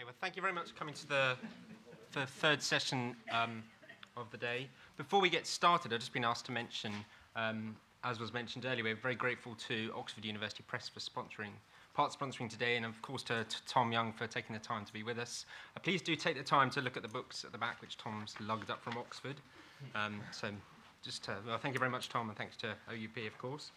Okay, well, thank you very much for coming to the third session of the day. Before we get started, I've just been asked to mention, as was mentioned earlier, we're very grateful to Oxford University Press for sponsoring today, and of course to Tom Young for taking the time to be with us. Please do take the time to look at the books at the back, which Tom's lugged up from Oxford. Well, thank you very much, Tom, and thanks to OUP, of course.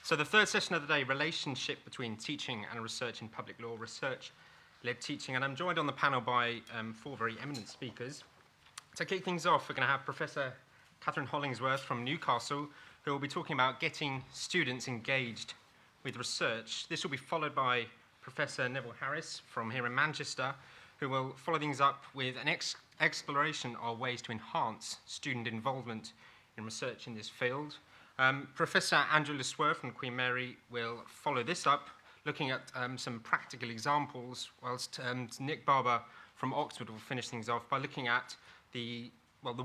So the third session of the day, relationship between teaching and research in public law, research-led teaching, and I'm joined on the panel by four very eminent speakers. To kick things off, we're going to have Professor Kathryn Hollingsworth from Newcastle, who will be talking about getting students engaged with research. This will be followed by Professor Neville Harris from here in Manchester, who will follow things up with an exploration of ways to enhance student involvement in research in this field. Professor Andrew Le Sueur from Queen Mary will follow this up, looking at some practical examples, whilst Nick Barber from Oxford will finish things off by looking at the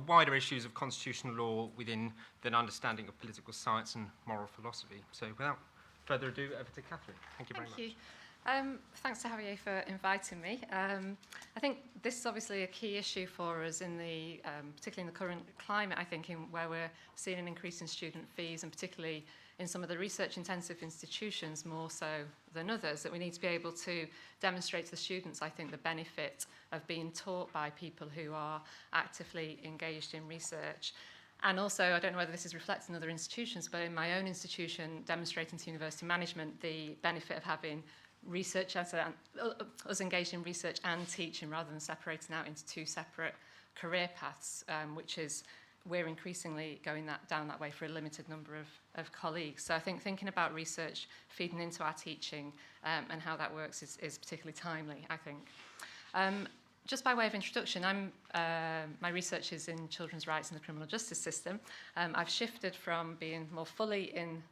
wider issues of constitutional law within the understanding of political science and moral philosophy. So without further ado, over to Kathryn. Thank you very much. Thank you. Thanks to Javier for inviting me. I think this is obviously a key issue for us in the, particularly in the current climate, I think, in where we're seeing an increase in student fees, and particularly in some of the research-intensive institutions more so than others, that we need to be able to demonstrate to the students, I think, the benefit of being taught by people who are actively engaged in research. And also, I don't know whether this is reflected in other institutions, but in my own institution, demonstrating to university management the benefit of having research, us engaged in research and teaching, rather than separating out into two separate career paths, which is, we're increasingly going down that way for a limited number of colleagues. So I think thinking about research feeding into our teaching and how that works is particularly timely, I think. Just by way of introduction, my research is in children's rights in the criminal justice system. I've shifted from being more fully in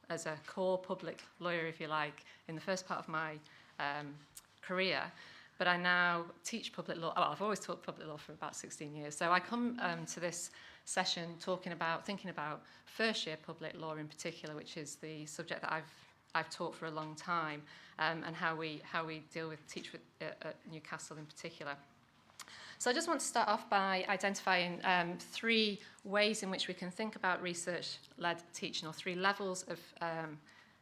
as a core public lawyer, if you like, in the first part of my career, but I now teach public law. Well, I've always taught public law for about 16 years. So I come to this session thinking about first year public law in particular, which is the subject that I've taught for a long time, and how we teach at Newcastle in particular. So I just want to start off by identifying three ways in which we can think about research-led teaching, or three levels of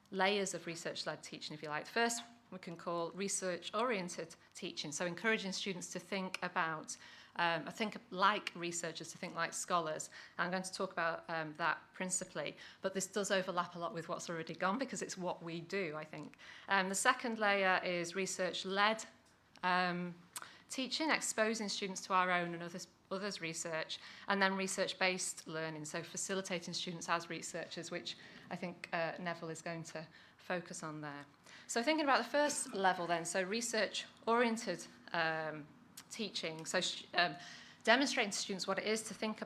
layers of research-led teaching, if you like. First, we can call research-oriented teaching, so encouraging students to think about, think like researchers, to think like scholars. And I'm going to talk about that principally, but this does overlap a lot with what's already gone, because it's what we do, I think. The second layer is research-led teaching, exposing students to our own and others' research, and then research-based learning, so facilitating students as researchers, which I think Neville is going to focus on there. So thinking about the first level then, so research-oriented teaching, so demonstrating to students what it is to think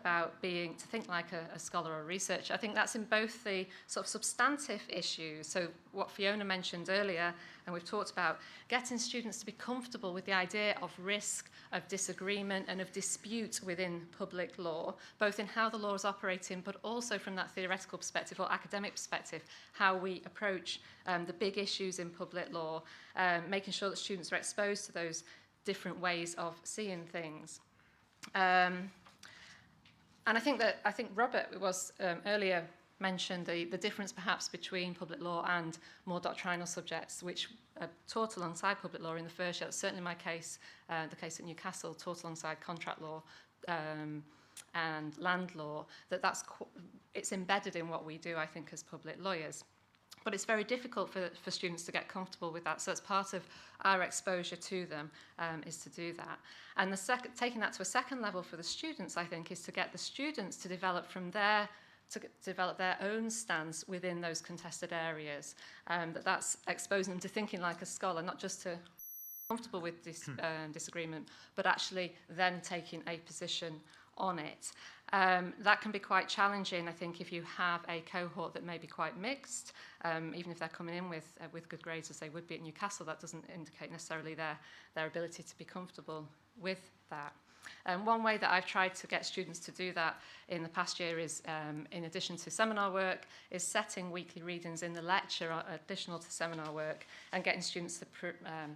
like a scholar or a researcher. I think that's in both the sort of substantive issues, so what Fiona mentioned earlier, and we've talked about, getting students to be comfortable with the idea of risk, of disagreement, and of dispute within public law, both in how the law is operating, but also from that theoretical perspective or academic perspective, how we approach the big issues in public law, making sure that students are exposed to those different ways of seeing things. And I think Robert was earlier mentioned the difference perhaps between public law and more doctrinal subjects, which are taught alongside public law in the first year. That's certainly my case, the case at Newcastle, taught alongside contract law and land law. It's embedded in what we do, I think, as public lawyers. But it's very difficult for students to get comfortable with that. So it's part of our exposure to them is to do that. And taking that to a second level for the students, I think, is to get the students to develop their own stance within those contested areas. That's exposing them to thinking like a scholar, not just to comfortable with this disagreement, but actually then taking a position on it. That can be quite challenging, I think, if you have a cohort that may be quite mixed, even if they're coming in with good grades as they would be at Newcastle. That doesn't indicate necessarily their ability to be comfortable with that. One way that I've tried to get students to do that in the past year is, in addition to seminar work, is setting weekly readings in the lecture additional to seminar work and getting students to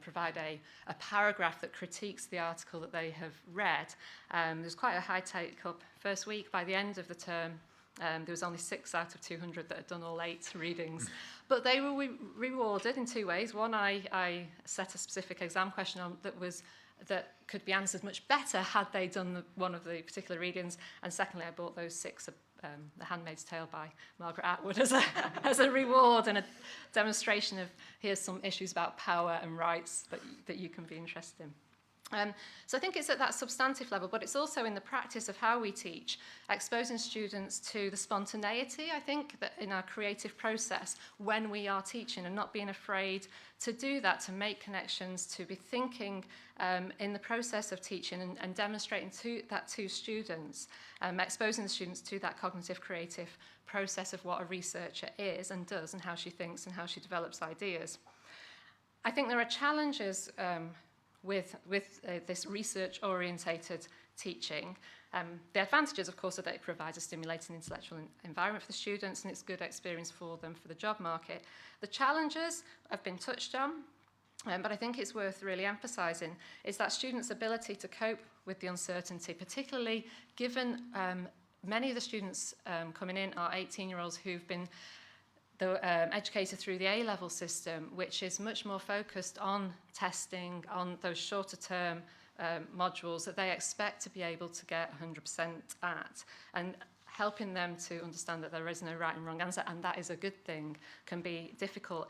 provide a paragraph that critiques the article that they have read. There's quite a high take-up first week. By the end of the term, there was only 6 out of 200 that had done all 8 readings. But they were rewarded in 2 ways. One, I set a specific exam question on that could be answered much better had they done one of the particular readings. And secondly, I bought those 6, The Handmaid's Tale by Margaret Atwood, as a reward and a demonstration of here's some issues about power and rights that you can be interested in. So I think it's at that substantive level, but it's also in the practice of how we teach, exposing students to the spontaneity, I think, that in our creative process when we are teaching, and not being afraid to do that, to make connections, to be thinking in the process of teaching and demonstrating that to students, exposing the students to that cognitive creative process of what a researcher is and does and how she thinks and how she develops ideas. I think there are challenges with this research-orientated teaching. The advantages, of course, are that it provides a stimulating intellectual environment for the students and it's good experience for them for the job market. The challenges have been touched on, but I think it's worth really emphasising, is that students' ability to cope with the uncertainty, particularly given many of the students coming in are 18-year-olds who've been educated through the A-level system, which is much more focused on testing, on those shorter-term modules that they expect to be able to get 100% at, and helping them to understand that there is no right and wrong answer, and that is a good thing, can be difficult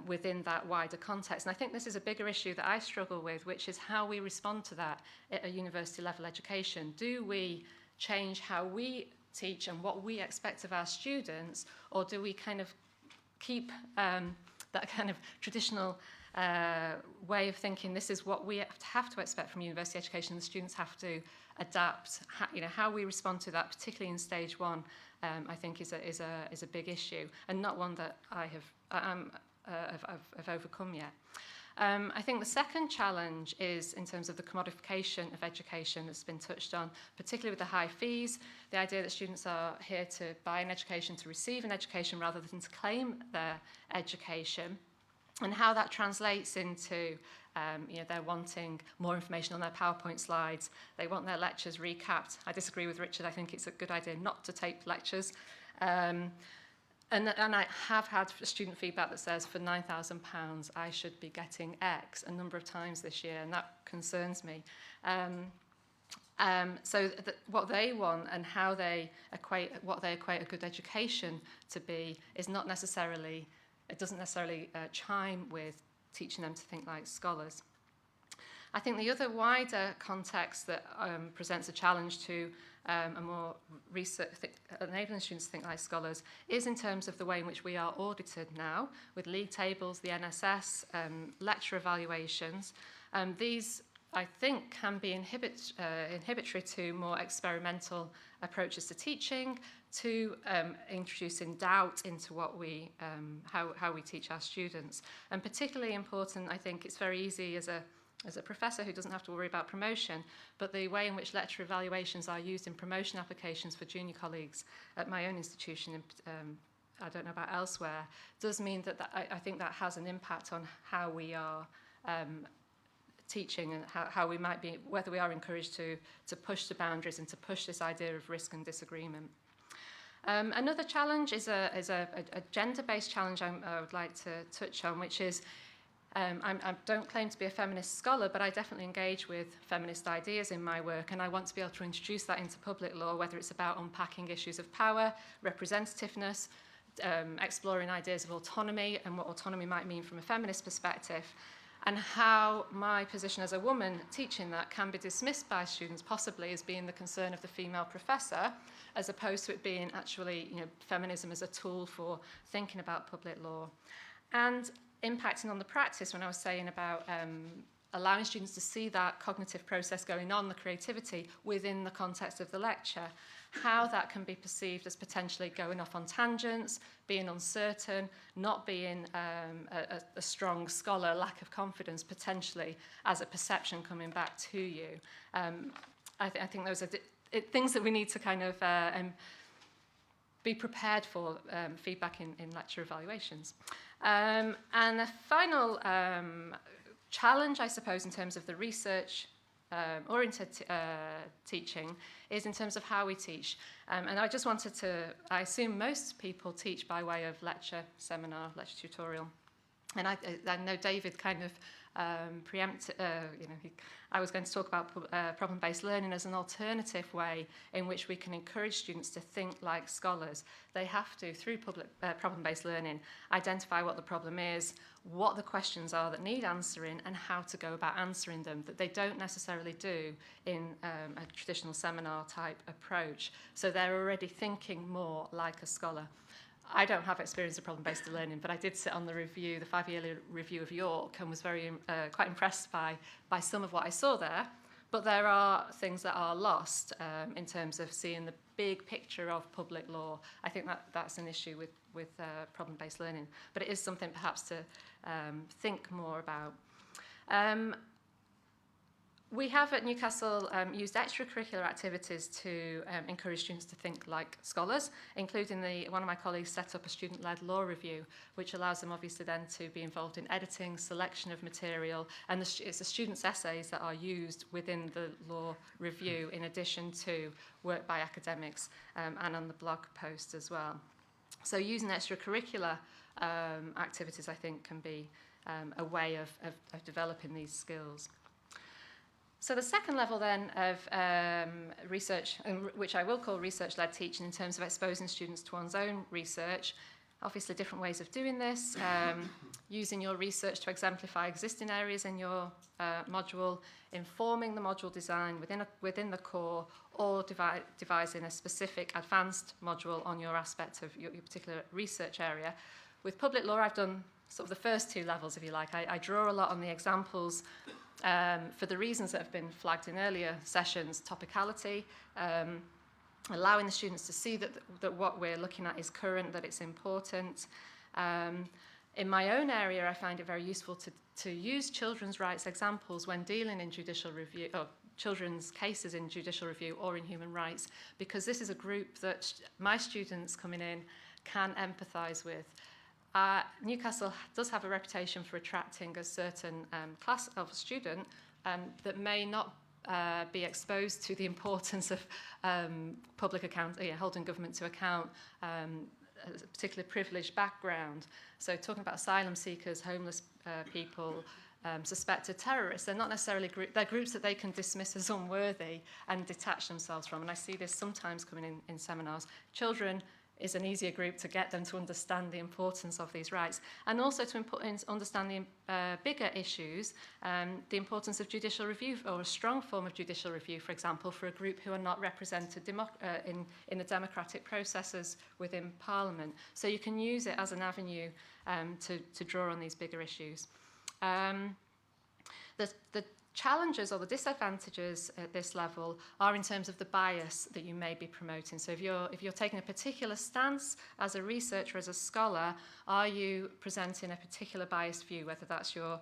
within that wider context. And I think this is a bigger issue that I struggle with, which is how we respond to that at a university-level education. Do we change how we teach and what we expect of our students, or do we kind of keep that kind of traditional way of thinking, this is what we have to expect from university education, the students have to adapt. How we respond to that, particularly in stage 1, I think is a big issue, and not one that I've overcome yet. I think the second challenge is in terms of the commodification of education that's been touched on, particularly with the high fees, the idea that students are here to buy an education, to receive an education rather than to claim their education, and how that translates into they're wanting more information on their PowerPoint slides, they want their lectures recapped. I disagree with Richard, I think it's a good idea not to tape lectures. And I have had student feedback that says for £9,000 I should be getting X a number of times this year, and that concerns me. So what they want and how they equate a good education to be is not necessarily, it doesn't necessarily chime with teaching them to think like scholars. I think the other wider context that presents a challenge to a more research, enabling students to think like scholars, is in terms of the way in which we are audited now, with league tables, the NSS, lecture evaluations. These, I think, can be inhibitory to more experimental approaches to teaching, to introducing doubt into what we, how we teach our students. And particularly important, I think it's very easy as a professor who doesn't have to worry about promotion, but the way in which lecture evaluations are used in promotion applications for junior colleagues at my own institution, I don't know about elsewhere, does mean that I think that has an impact on how we are teaching and how we might be, whether we are encouraged to push the boundaries and to push this idea of risk and disagreement. Another challenge is a gender-based challenge I would like to touch on, which is I don't claim to be a feminist scholar, but I definitely engage with feminist ideas in my work, and I want to be able to introduce that into public law, whether it's about unpacking issues of power, representativeness, exploring ideas of autonomy and what autonomy might mean from a feminist perspective, and how my position as a woman teaching that can be dismissed by students possibly as being the concern of the female professor, as opposed to it being actually, feminism as a tool for thinking about public law. And impacting on the practice, when I was saying about allowing students to see that cognitive process going on, the creativity within the context of the lecture, how that can be perceived as potentially going off on tangents, being uncertain, not being a strong scholar, lack of confidence potentially as a perception coming back to you. I think those are things that we need to kind of be prepared for feedback in lecture evaluations. And the final challenge, I suppose, in terms of the research oriented teaching is in terms of how we teach. And I just wanted to, I assume most people teach by way of lecture, seminar, lecture tutorial. And I know David kind of preempted, I was going to talk about problem-based learning as an alternative way in which we can encourage students to think like scholars. They have to, through problem-based learning, identify what the problem is, what the questions are that need answering, and how to go about answering them, that they don't necessarily do in a traditional seminar-type approach. So they're already thinking more like a scholar. I don't have experience of problem-based learning, but I did sit on the review, the 5-yearly review of York, and was very quite impressed by some of what I saw there. But there are things that are lost in terms of seeing the big picture of public law. I think that's an issue with problem-based learning, but it is something perhaps to think more about. We have at Newcastle used extracurricular activities to encourage students to think like scholars, including one of my colleagues set up a student-led law review, which allows them obviously then to be involved in editing, selection of material, and it's the students' essays that are used within the law review in addition to work by academics and on the blog post as well. So using extracurricular activities, I think, can be a way of developing these skills. So the second level then of research, which I will call research-led teaching in terms of exposing students to one's own research, obviously different ways of doing this, using your research to exemplify existing areas in your module, informing the module design within the core, or devising a specific advanced module on your aspect of your particular research area. With public law, I've done sort of the first two levels, if you like. I draw a lot on the examples for the reasons that have been flagged in earlier sessions, topicality, allowing the students to see that what we're looking at is current, that it's important. In my own area, I find it very useful to use children's rights examples when dealing in judicial review, or children's cases in judicial review or in human rights, because this is a group that my students coming in can empathise with. Newcastle does have a reputation for attracting a certain class of student that may not be exposed to the importance of public account, holding government to account, a particularly privileged background. So talking about asylum seekers, homeless people, suspected terrorists, they're not necessarily they're groups that they can dismiss as unworthy and detach themselves from. And I see this sometimes coming in seminars. Children is an easier group to get them to understand the importance of these rights, and also to understand the bigger issues, the importance of judicial review, or a strong form of judicial review, for example, for a group who are not represented in the democratic processes within Parliament. So you can use it as an avenue to draw on these bigger issues. The challenges or the disadvantages at this level are in terms of the bias that you may be promoting. So if you're taking a particular stance as a researcher, as a scholar, are you presenting a particular biased view, whether that's your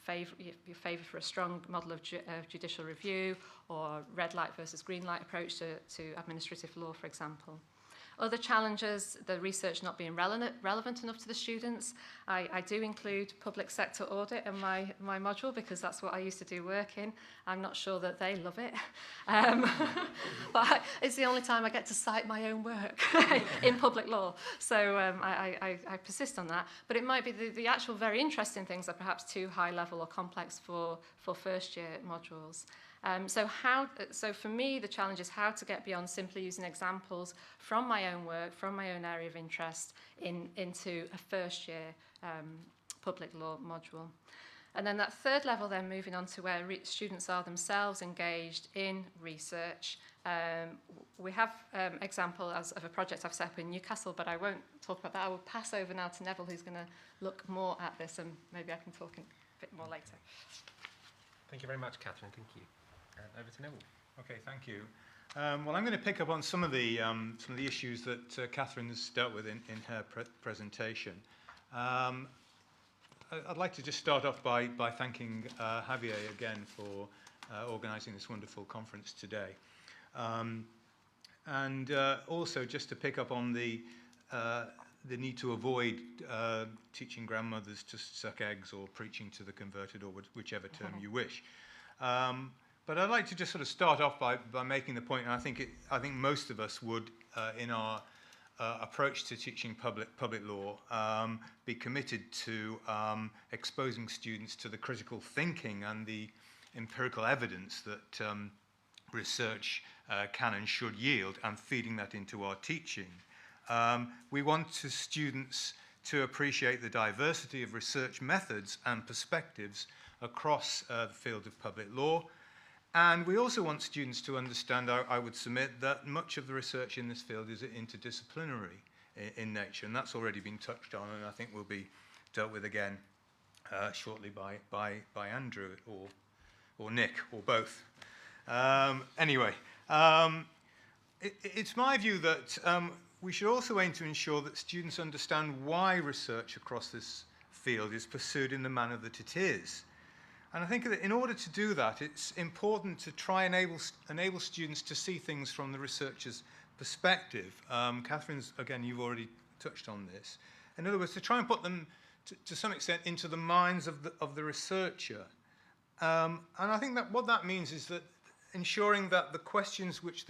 favour for a strong model of judicial review, or red light versus green light approach to administrative law, for example. Other challenges, the research not being relevant enough to the students. I do include public sector audit in my module because that's what I used to do work in. I'm not sure that they love it. But it's the only time I get to cite my own work in public law. So I persist on that. But it might be the actual very interesting things are perhaps too high level or complex for first year modules. So for me, the challenge is how to get beyond simply using examples from my own work, from my own area of interest, into a first year public law module. And then that third level, then moving on to where students are themselves engaged in research. We have example of a project I've set up in Newcastle, but I won't talk about that. I will pass over now to Neville, who's going to look more at this, and maybe I can talk a bit more later. Thank you very much, Kathryn. Thank you. Over to Neville. Okay, thank you. Well, I'm going to pick up on some of the issues that Kathryn's dealt with in her presentation. I'd like to just start off by thanking Javier again for organising this wonderful conference today. And also, just to pick up on the need to avoid teaching grandmothers to suck eggs or preaching to the converted, or whichever term you wish. But I'd like to just sort of start off by making the point, and I think most of us would, in our approach to teaching public law, be committed to exposing students to the critical thinking and the empirical evidence that research can and should yield, and feeding that into our teaching. We want students to appreciate the diversity of research methods and perspectives across the field of public law. And we also want students to understand, I would submit, that much of the research in this field is interdisciplinary in nature, and that's already been touched on, and I think will be dealt with again shortly by Andrew or Nick, or both. Anyway, it's my view that we should also aim to ensure that students understand why research across this field is pursued in the manner that it is. And I think that in order to do that, it's important to try and enable students to see things from the researcher's perspective. Kathryn's, again, you've already touched on this. In other words, to try and put them, to some extent, into the minds of the researcher. And I think that what that means is that ensuring that the questions which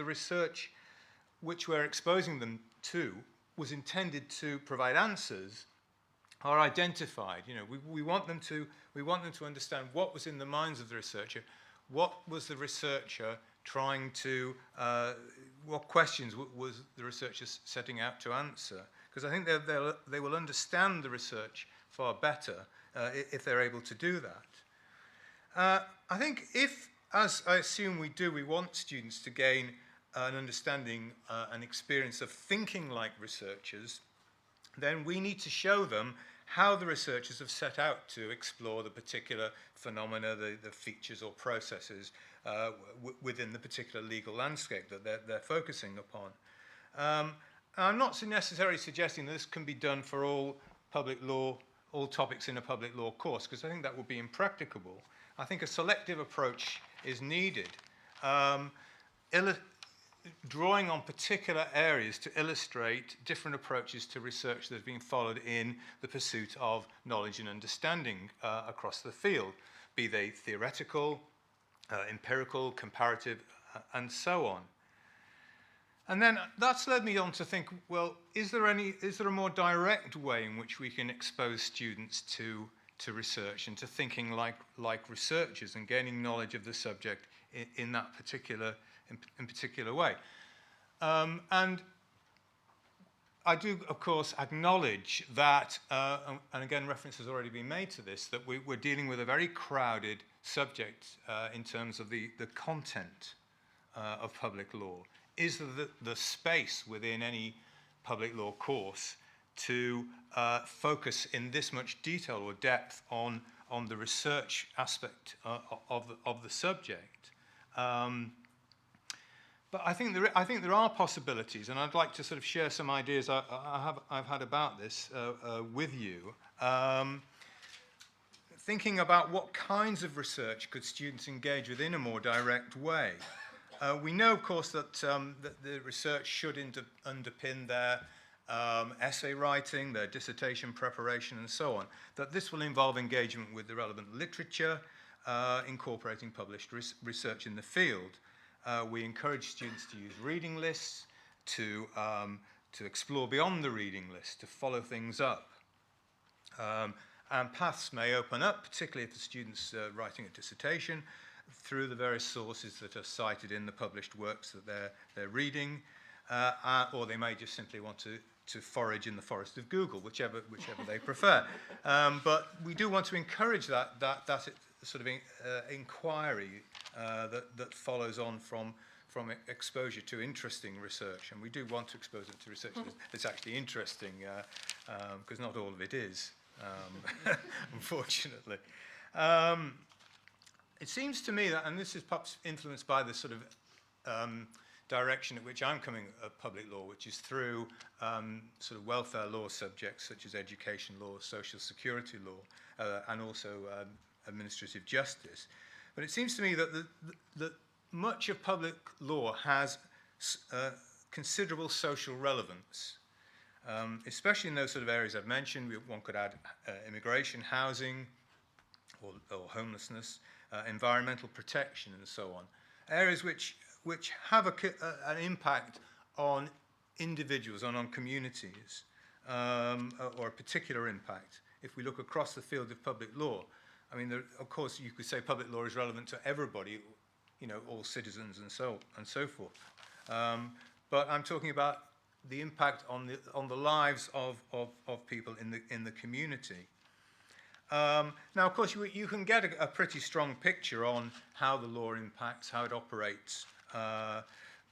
we're exposing them to was intended to provide answers are identified. You know, we want them to understand what was in the minds of the researcher, what was the researcher trying to, what questions was the researcher setting out to answer? Because I think they will understand the research far better if they're able to do that. I think if, as I assume we do, we want students to gain an understanding, an experience of thinking like researchers, then we need to show them how the researchers have set out to explore the particular phenomena, the features or processes within the particular legal landscape that they're focusing upon. I'm not necessarily suggesting that this can be done for all public law, all topics in a public law course, because I think that would be impracticable. I think a selective approach is needed, drawing on particular areas to illustrate different approaches to research that have been followed in the pursuit of knowledge and understanding across the field, be they theoretical, empirical, comparative, and so on. And then that's led me on to think, well, is there a more direct way in which we can expose students to research and to thinking like researchers and gaining knowledge of the subject in that particular way? And I do, of course, acknowledge that, and again, reference has already been made to this, that we're dealing with a very crowded subject in terms of the content of public law. Is the space within any public law course to focus in this much detail or depth on the research aspect of the subject? But I think there are possibilities, and I'd like to sort of share some ideas I've had about this with you. Thinking about what kinds of research could students engage with in a more direct way. We know, of course, that the research should underpin their essay writing, their dissertation preparation, and so on. That this will involve engagement with the relevant literature, incorporating published research in the field. We encourage students to use reading lists, to explore beyond the reading list, to follow things up. And paths may open up, particularly if the student's writing a dissertation, through the various sources that are cited in the published works that they're reading, or they may just simply want to forage in the forest of Google, whichever they prefer. But we do want to encourage that sort of inquiry that follows on from exposure to interesting research, and we do want to expose them to research that's actually interesting, because not all of it is, unfortunately. It seems to me that, and this is perhaps influenced by the sort of direction at which I'm coming at public law, which is through sort of welfare law subjects such as education law, social security law, and also administrative justice, But it seems to me that that much of public law has considerable social relevance, especially in those sort of areas I've mentioned. One could add immigration, housing, or homelessness, environmental protection, and so on. Areas which have an impact on individuals and on communities, or a particular impact. If we look across the field of public law, I mean, of course, you could say public law is relevant to everybody, you know, all citizens and so forth. But I'm talking about the impact on the lives of people in the community. Now, of course, you can get a pretty strong picture on how the law impacts, how it operates,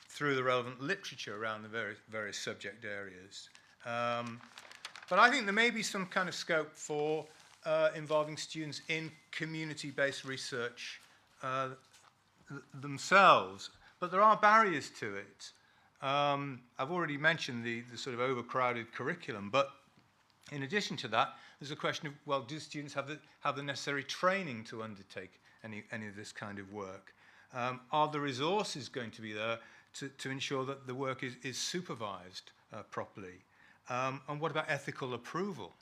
through the relevant literature around the various subject areas. But I think there may be some kind of scope for involving students in community-based research themselves, but there are barriers to it. I've already mentioned the sort of overcrowded curriculum, but in addition to that, there's a question of, well, do students have the necessary training to undertake any of this kind of work? Are the resources going to be there to ensure that the work is supervised properly? And what about ethical approval?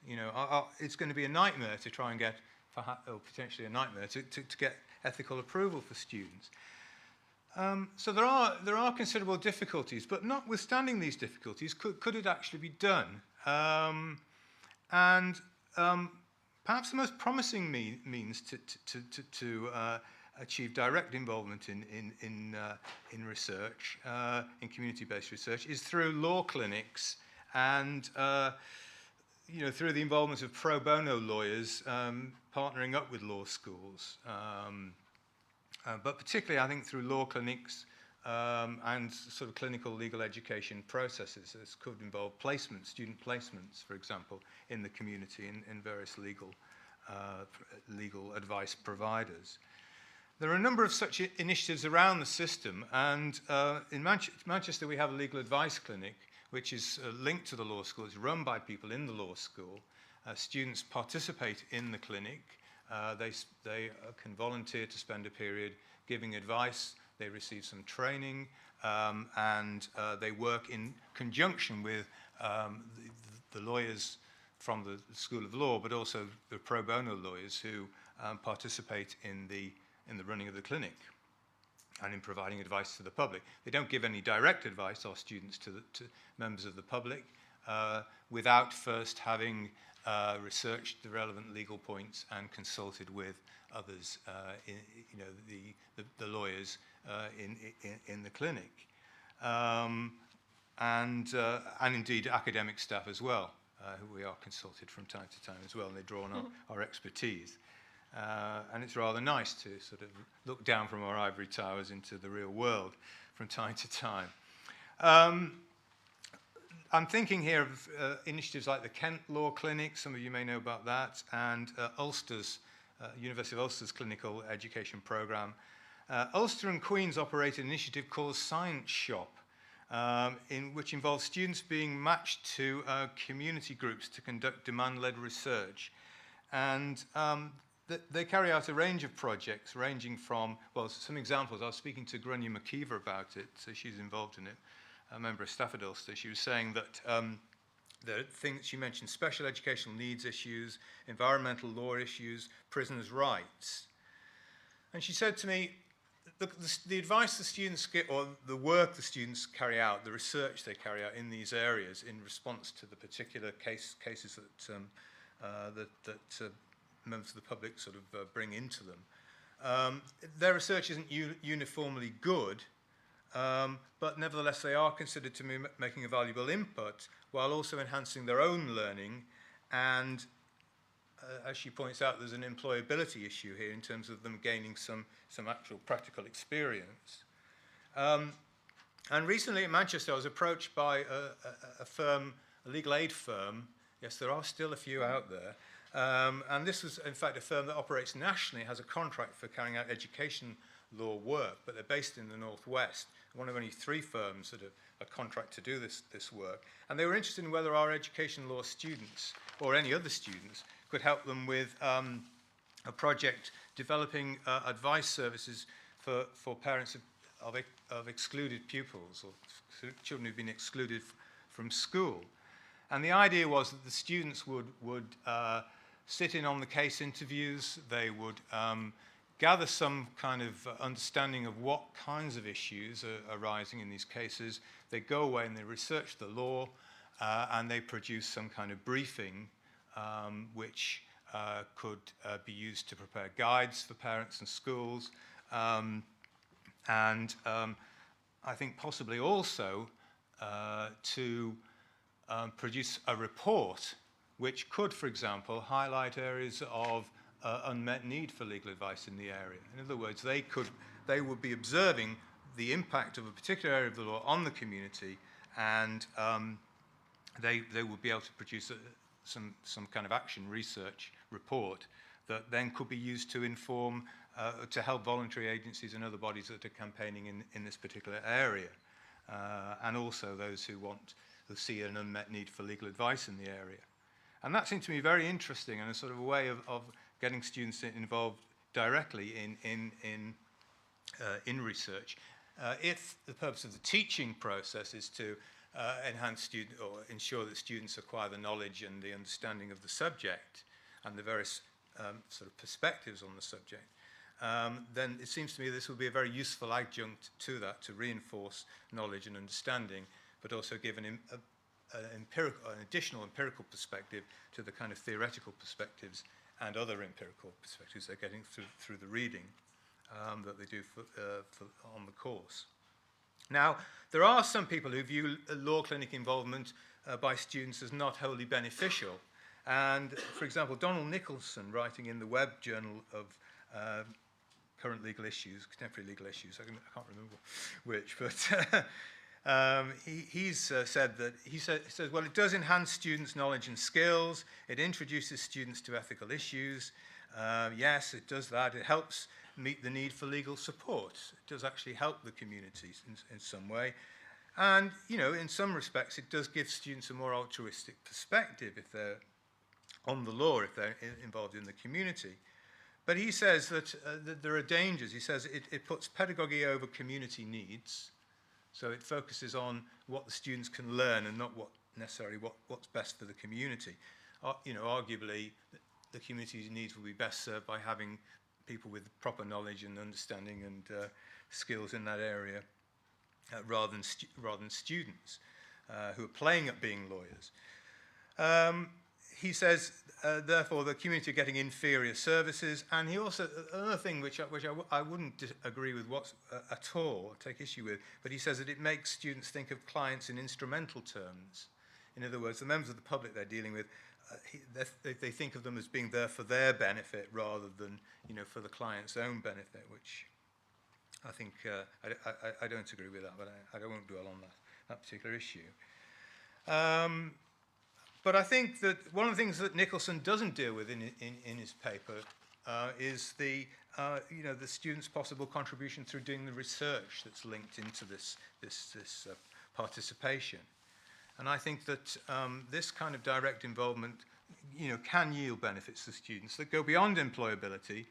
You know, it's going to be a nightmare to try and get, or potentially a nightmare to get ethical approval for students. So there are considerable difficulties, but notwithstanding these difficulties, could it actually be done? And perhaps the most promising means to achieve direct involvement in research, in community-based research, is through law clinics and you know, through the involvement of pro bono lawyers partnering up with law schools. But particularly, I think, through law clinics and sort of clinical legal education processes. This could involve placements, student placements, for example, in the community in various legal advice providers. There are a number of such initiatives around the system, and in Manchester we have a legal advice clinic, which is linked to the law school. It's run by people in the law school. Students participate in the clinic. They can volunteer to spend a period giving advice. They receive some training, and they work in conjunction with the lawyers from the School of Law, but also the pro bono lawyers who participate in the running of the clinic and in providing advice to the public. They don't give any direct advice, our students, to members of the public without first having researched the relevant legal points and consulted with others, you know, the lawyers in the clinic, and indeed academic staff as well, who we are consulted from time to time as well, and they draw on our expertise. And it's rather nice to sort of look down from our ivory towers into the real world from time to time. I'm thinking here of initiatives like the Kent Law Clinic, some of you may know about that, and Ulster's, University of Ulster's clinical education programme. Ulster and Queen's operate an initiative called Science Shop, which involves students being matched to community groups to conduct demand-led research. And they carry out a range of projects ranging from, well, some examples. I was speaking to Grania McKeever about it, so she's involved in it, a member of staff at Ulster. She was saying that the things she mentioned, special educational needs issues, environmental law issues, prisoners' rights. And she said to me, the advice the students get, or the work the students carry out, the research they carry out in these areas in response to the particular cases that members of the public sort of bring into them. Their research isn't uniformly good, but nevertheless they are considered to be making a valuable input while also enhancing their own learning. And as she points out, there's an employability issue here in terms of them gaining some actual practical experience. And recently in Manchester I was approached by a firm, a legal aid firm. Yes, there are still a few out there. And this was, in fact, a firm that operates nationally, has a contract for carrying out education law work, but they're based in the Northwest. One of only 3 firms that have a contract to do this work. And they were interested in whether our education law students, or any other students, could help them with a project developing advice services for parents of excluded pupils or children who've been excluded from school. And the idea was that the students would sit in on the case interviews, they would gather some kind of understanding of what kinds of issues are arising in these cases. They go away and they research the law and they produce some kind of briefing which could be used to prepare guides for parents and schools. And I think possibly also to produce a report which could, for example, highlight areas of unmet need for legal advice in the area. In other words, they would be observing the impact of a particular area of the law on the community, and they would be able to produce some kind of action research report that then could be used to inform, to help voluntary agencies and other bodies that are campaigning in this particular area, and also those who see an unmet need for legal advice in the area. And that seemed to me very interesting and a sort of a way of getting students involved directly in research. If the purpose of the teaching process is to enhance student or ensure that students acquire the knowledge and the understanding of the subject and the various sort of perspectives on the subject, then it seems to me this would be a very useful adjunct to that, to reinforce knowledge and understanding, but also give an additional empirical perspective to the kind of theoretical perspectives and other empirical perspectives they're getting through the reading that they do on the course. Now, there are some people who view law clinic involvement by students as not wholly beneficial. And, for example, Donald Nicholson, writing in the Web Journal of Current Legal Issues, Contemporary Legal Issues, I can't remember which, but he's said that, he says, well, it does enhance students' knowledge and skills, it introduces students to ethical issues, yes, it does that, it helps meet the need for legal support, it does actually help the communities in some way, and, you know, in some respects, it does give students a more altruistic perspective if they're on the law, if they're involved in the community. But he says that there are dangers. He says it puts pedagogy over community needs. So it focuses on what the students can learn and not necessarily what's best for the community. You know, arguably, the community's needs will be best served by having people with proper knowledge and understanding and skills in that area rather than students who are playing at being lawyers. He says, therefore, the community are getting inferior services, and he also, another thing which I wouldn't agree with at all, take issue with, but he says that it makes students think of clients in instrumental terms. In other words, the members of the public they're dealing with, they think of them as being there for their benefit rather than, you know, for the client's own benefit, which I think, I don't agree with that, but I won't dwell on that particular issue. But I think that one of the things that Nicholson doesn't deal with in his paper is the students' possible contribution through doing the research that's linked into this participation. And I think that this kind of direct involvement, you know, can yield benefits to students that go beyond employability.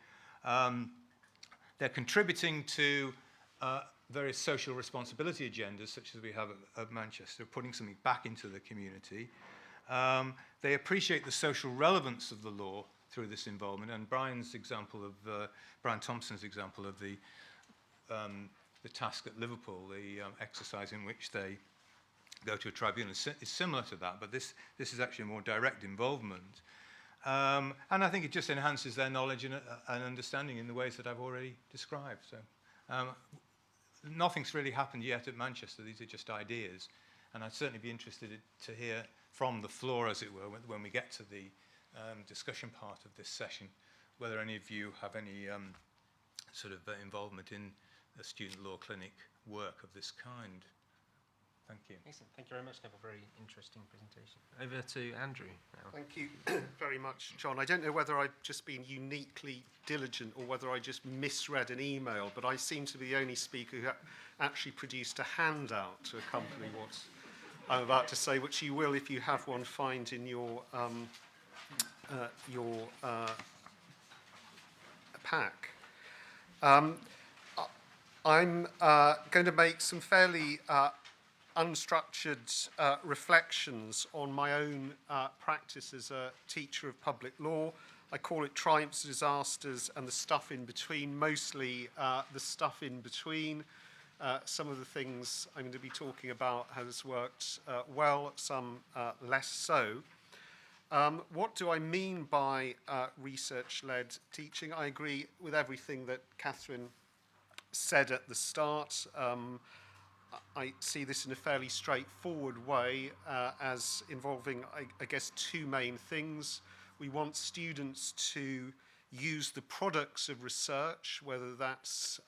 They're contributing to various social responsibility agendas, such as we have at Manchester, putting something back into the community. They appreciate the social relevance of the law through this involvement, and Brian Thompson's example of the task at Liverpool, the exercise in which they go to a tribunal is similar to that, but this is actually a more direct involvement. And I think it just enhances their knowledge and understanding in the ways that I've already described. So nothing's really happened yet at Manchester. These are just ideas, and I'd certainly be interested to hear from the floor, as it were, when we get to the discussion part of this session, whether any of you have any sort of involvement in a student law clinic work of this kind. Thank you. Excellent. Thank you very much, Neville. Very interesting presentation. Over to Andrew now. Thank you very much, John. I don't know whether I've just been uniquely diligent or whether I just misread an email, but I seem to be the only speaker who actually produced a handout to accompany what I'm about to say, which you will, if you have one, find in your unpack. I'm going to make some fairly unstructured reflections on my own practice as a teacher of public law. I call it triumphs, disasters, and the stuff in between, mostly the stuff in between. Some of the things I'm going to be talking about has worked well, some less so. What do I mean by research-led teaching? I agree with everything that Kathryn said at the start. I see this in a fairly straightforward way as involving, I guess, two main things. We want students to use the products of research, whether that's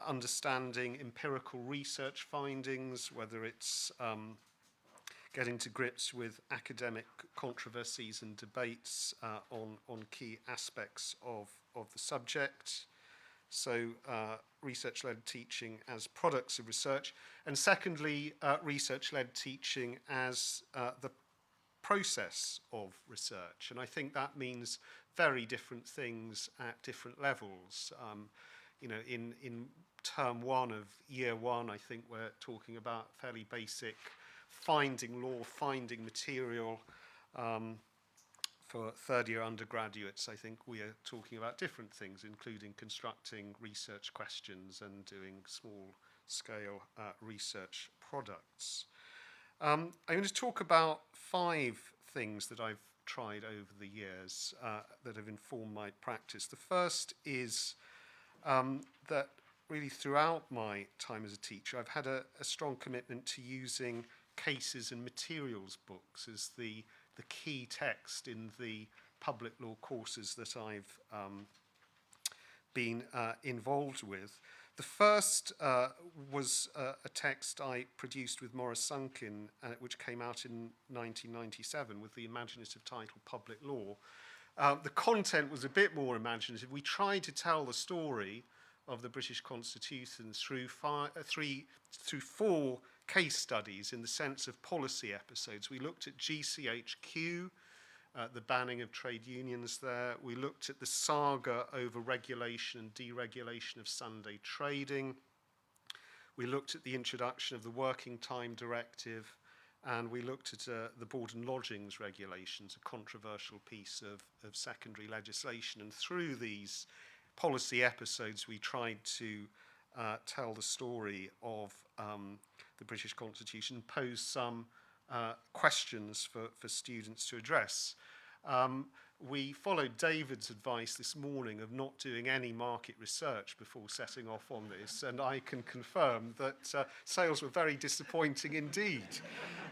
understanding empirical research findings, whether it's getting to grips with academic controversies and debates on key aspects of the subject. So research-led teaching as products of research. And secondly, research-led teaching as the process of research. And I think that means very different things at different levels. You know, in term one of year one, I think we're talking about fairly basic finding law, finding material. For third-year undergraduates, I think we are talking about different things, including constructing research questions and doing small-scale research products. I'm going to talk about 5 things that I've tried over the years that have informed my practice. The first is that really throughout my time as a teacher, I've had a strong commitment to using cases and materials books as the key text in the public law courses that I've been involved with. The first was a text I produced with Maurice Sunkin, which came out in 1997 with the imaginative title Public Law. The content was a bit more imaginative. We tried to tell the story of the British Constitution through 4 case studies in the sense of policy episodes. We looked at GCHQ, the banning of trade unions there. We looked at the saga over regulation and deregulation of Sunday trading. We looked at the introduction of the Working Time Directive, and we looked at the board and lodgings regulations, a controversial piece of secondary legislation. And through these policy episodes, we tried to tell the story of the British Constitution, pose some questions for students to address. We followed David's advice this morning of not doing any market research before setting off on this, and I can confirm that sales were very disappointing indeed.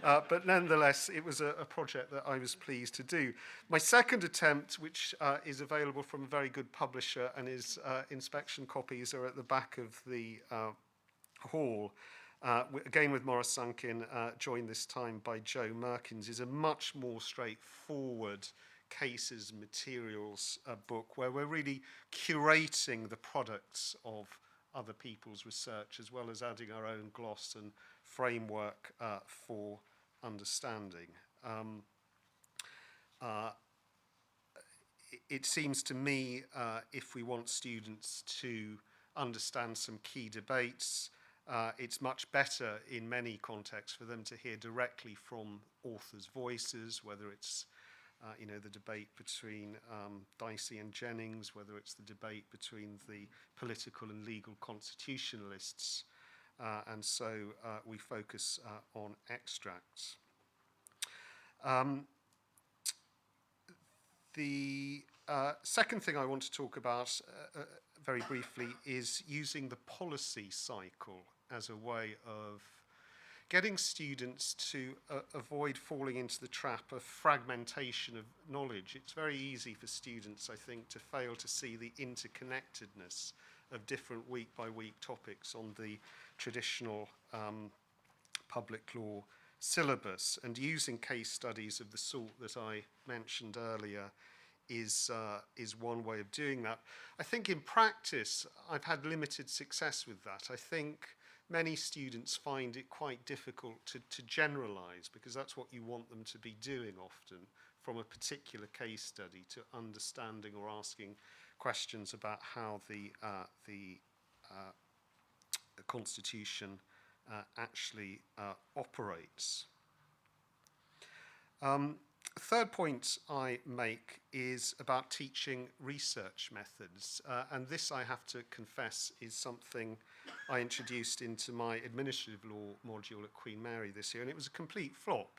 But nonetheless, it was a project that I was pleased to do. My second attempt, which is available from a very good publisher, and his inspection copies are at the back of the hall, again with Maurice Sunkin, joined this time by Joe Merkins, is a much more straightforward cases and materials book where we're really curating the products of other people's research as well as adding our own gloss and framework for understanding. It seems to me if we want students to understand some key debates, it's much better in many contexts for them to hear directly from authors' voices, whether it's the debate between Dicey and Jennings, whether it's the debate between the political and legal constitutionalists, and so we focus on extracts. The second thing I want to talk about very briefly is using the policy cycle as a way of getting students to avoid falling into the trap of fragmentation of knowledge. It's very easy for students, I think, to fail to see the interconnectedness of different week-by-week topics on the traditional public law syllabus. And using case studies of the sort that I mentioned earlier is one way of doing that. I think in practice, I've had limited success with that. I think many students find it quite difficult to generalize, because that's what you want them to be doing often, from a particular case study to understanding or asking questions about how the Constitution actually operates. The third point I make is about teaching research methods, and this, I have to confess, is something I introduced into my administrative law module at Queen Mary this year, and it was a complete flop.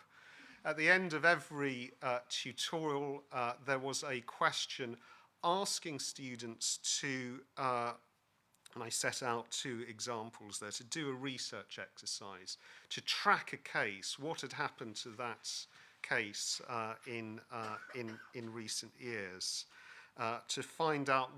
At the end of every tutorial, there was a question asking students to, and I set out 2 examples there, to do a research exercise, to track a case, what had happened to that case in recent years, to find out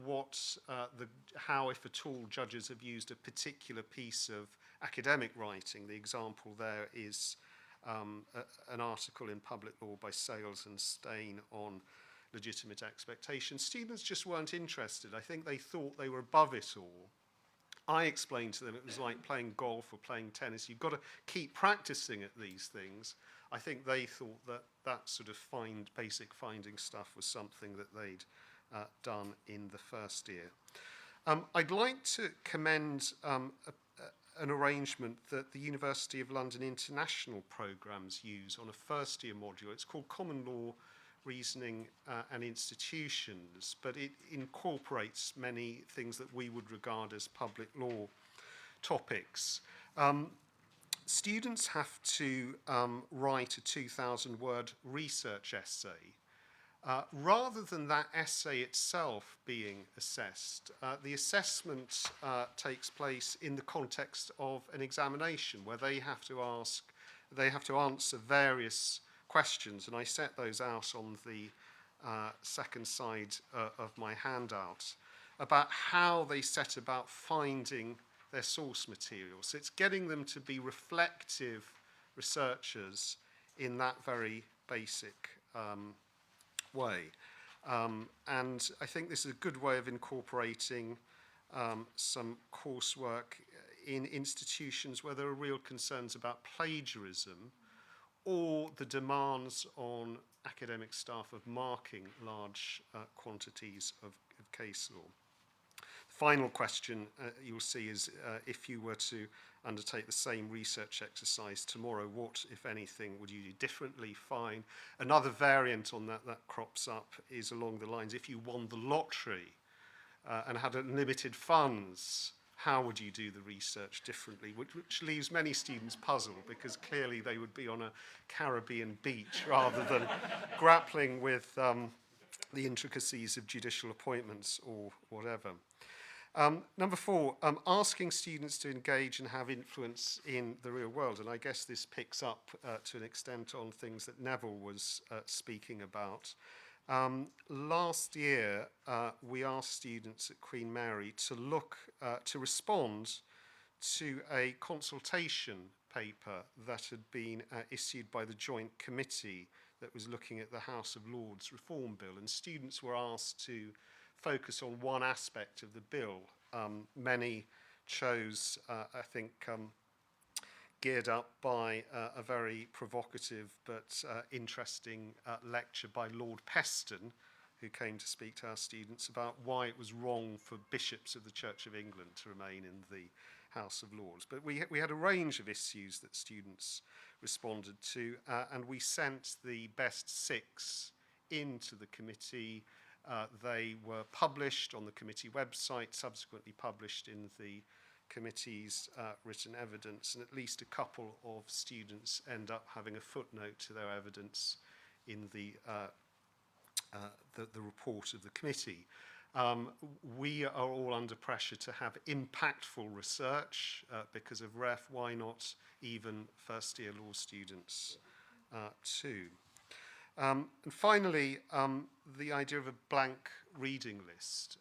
how, if at all, judges have used a particular piece of academic writing. The example there is an article in Public Law by Sales and Stain on legitimate expectations. Students just weren't interested. I think they thought they were above it all. I explained to them it was like playing golf or playing tennis. You've got to keep practicing at these things. I think they thought that sort of basic finding stuff was something that they'd done in the first year. I'd like to commend an arrangement that the University of London international programmes use on a first-year module. It's called Common Law, Reasoning and Institutions, but it incorporates many things that we would regard as public law topics. Students have to write a 2,000-word research essay. Rather than that essay itself being assessed, the assessment takes place in the context of an examination where they have to answer various questions, and I set those out on the second side of my handout, about how they set about finding their source material. So it's getting them to be reflective researchers in that very basic way. And I think this is a good way of incorporating some coursework in institutions where there are real concerns about plagiarism or the demands on academic staff of marking large quantities of case law. The final question you'll see is if you were to undertake the same research exercise tomorrow, what, if anything, would you do differently? Fine. Another variant on that crops up is along the lines, if you won the lottery and had unlimited funds, how would you do the research differently? Which leaves many students puzzled, because clearly they would be on a Caribbean beach rather than grappling with the intricacies of judicial appointments or whatever. Number 4, asking students to engage and have influence in the real world. And I guess this picks up to an extent on things that Neville was speaking about. Last year, we asked students at Queen Mary to respond to a consultation paper that had been issued by the Joint Committee that was looking at the House of Lords Reform Bill. And students were asked to focus on one aspect of the bill. Many chose, I think, geared up by a very provocative but interesting lecture by Lord Peston, who came to speak to our students about why it was wrong for bishops of the Church of England to remain in the House of Lords. But we had a range of issues that students responded to, and we sent the best 6 into the committee. They were published on the committee website, subsequently published in the committee's written evidence, and at least a couple of students end up having a footnote to their evidence in the report of the committee. We are all under pressure to have impactful research because of REF. Why not even first-year law students too? And finally, the idea of a blank reading list.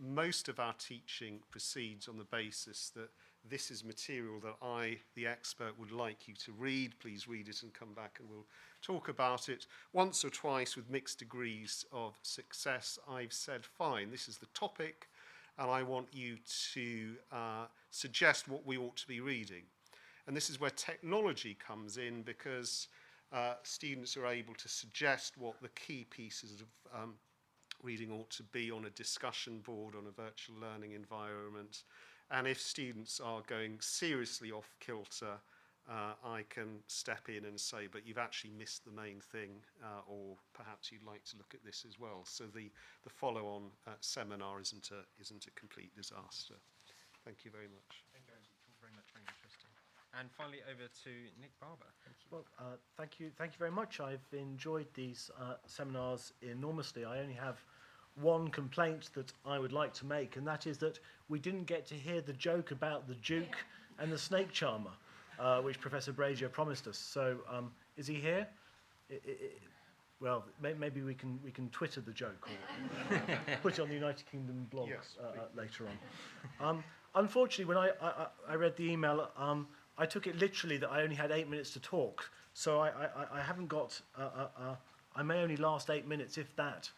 Most of our teaching proceeds on the basis that this is material that I, the expert, would like you to read. Please read it and come back and we'll talk about it. Once or twice, with mixed degrees of success, I've said, fine, this is the topic, and I want you to suggest what we ought to be reading. And this is where technology comes in, because students are able to suggest what the key pieces reading ought to be on a discussion board, on a virtual learning environment. And if students are going seriously off kilter, I can step in and say, but you've actually missed the main thing, or perhaps you'd like to look at this as well. So the follow-on seminar isn't a complete disaster. Thank you very much. Thank you, Angie. Thank you very much. Very interesting. And finally, over to Nick Barber. Thank you. Well, thank you very much. I've enjoyed these seminars enormously. I only have one complaint that I would like to make, and that is that we didn't get to hear the joke about the Duke and the snake charmer, which Professor Brazier promised us. So, is he here? Well, maybe we can Twitter the joke or put it on the United Kingdom blogs Yes, later on. Unfortunately, when I read the email, I took it literally that I only had 8 minutes to talk. So I haven't got. I may only last 8 minutes, if that.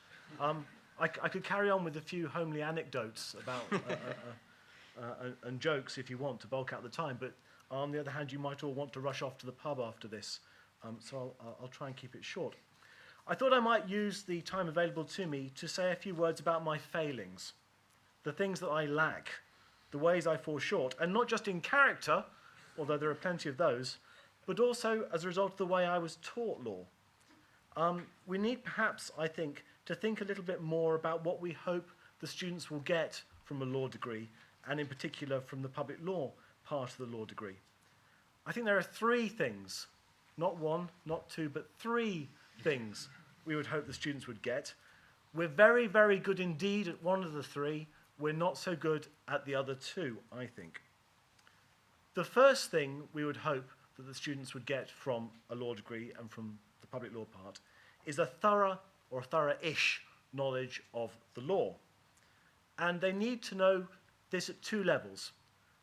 I could carry on with a few homely anecdotes about and jokes if you want to bulk out the time. But on the other hand, you might all want to rush off to the pub after this. So I'll try and keep it short. I thought I might use the time available to me to say a few words about my failings, the things that I lack, the ways I fall short, and not just in character, although there are plenty of those, but also as a result of the way I was taught law. We need perhaps, I think, to think a little bit more about what we hope the students will get from a law degree, and in particular from the public law part of the law degree. I think there are three things, not one, not two, but three things we would hope the students would get. We're very, very good indeed at one of the three. We're not so good at the other two, I think. The first thing we would hope that the students would get from a law degree and from the public law part is a thorough or thorough-ish knowledge of the law. And they need to know this at two levels.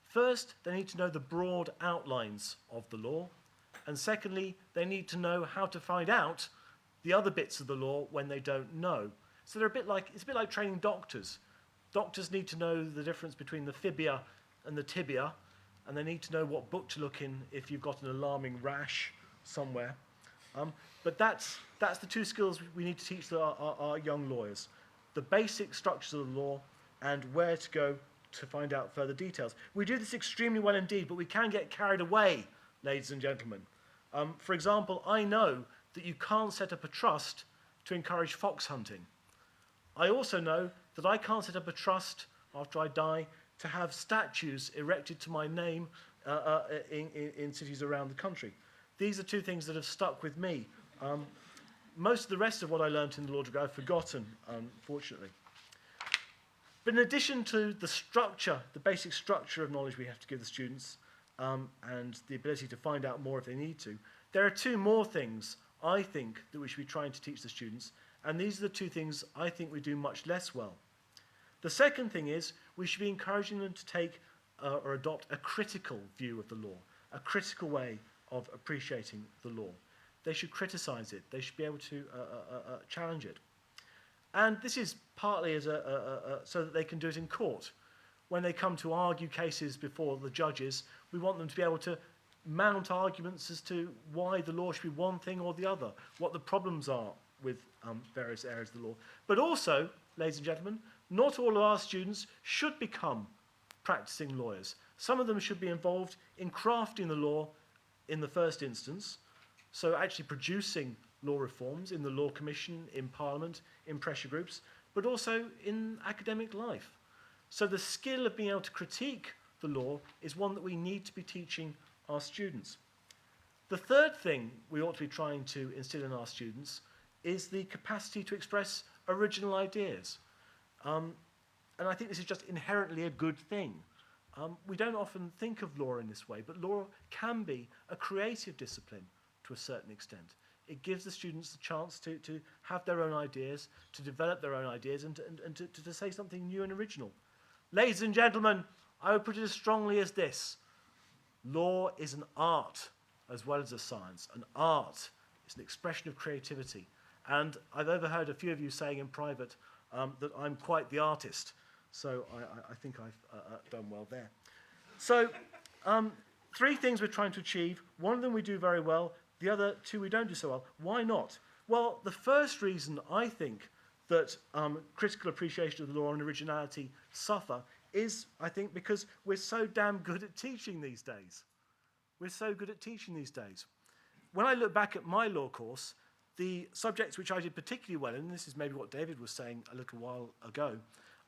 First, they need to know the broad outlines of the law. And secondly, they need to know how to find out the other bits of the law when they don't know. So it's a bit like training doctors. Doctors need to know the difference between the fibia and the tibia, and they need to know what book to look in if you've got an alarming rash somewhere. But that's the two skills we need to teach our young lawyers. The basic structures of the law and where to go to find out further details. We do this extremely well indeed, but we can get carried away, ladies and gentlemen. For example, I know that you can't set up a trust to encourage fox hunting. I also know that I can't set up a trust after I die to have statues erected to my name in cities around the country. These are two things that have stuck with me. Most of the rest of what I learned in the law degree I've forgotten, unfortunately. But in addition to the structure, the basic structure of knowledge we have to give the students, and the ability to find out more if they need to, there are two more things I think that we should be trying to teach the students, and these are the two things I think we do much less well. The second thing is we should be encouraging them to take or adopt a critical view of the law, a critical way of appreciating the law. They should criticize it. They should be able to challenge it. And this is partly so that they can do it in court. When they come to argue cases before the judges, we want them to be able to mount arguments as to why the law should be one thing or the other, what the problems are with various areas of the law. But also, ladies and gentlemen, not all of our students should become practicing lawyers. Some of them should be involved in crafting the law in the first instance, so actually producing law reforms in the Law Commission, in Parliament, in pressure groups, but also in academic life. So the skill of being able to critique the law is one that we need to be teaching our students. The third thing we ought to be trying to instill in our students is the capacity to express original ideas. And I think this is just inherently a good thing. We don't often think of law in this way, but law can be a creative discipline to a certain extent. It gives the students the chance to have their own ideas, to develop their own ideas, and to say something new and original. Ladies and gentlemen, I would put it as strongly as this. Law is an art as well as a science. An art is an expression of creativity. And I've overheard a few of you saying in private that I'm quite the artist. So I think I've done well there. So three things we're trying to achieve. One of them we do very well. The other two we don't do so well. Why not? Well, the first reason I think that critical appreciation of the law and originality suffer is, I think, because we're so damn good at teaching these days. We're so good at teaching these days. When I look back at my law course, the subjects which I did particularly well in, and this is maybe what David was saying a little while ago,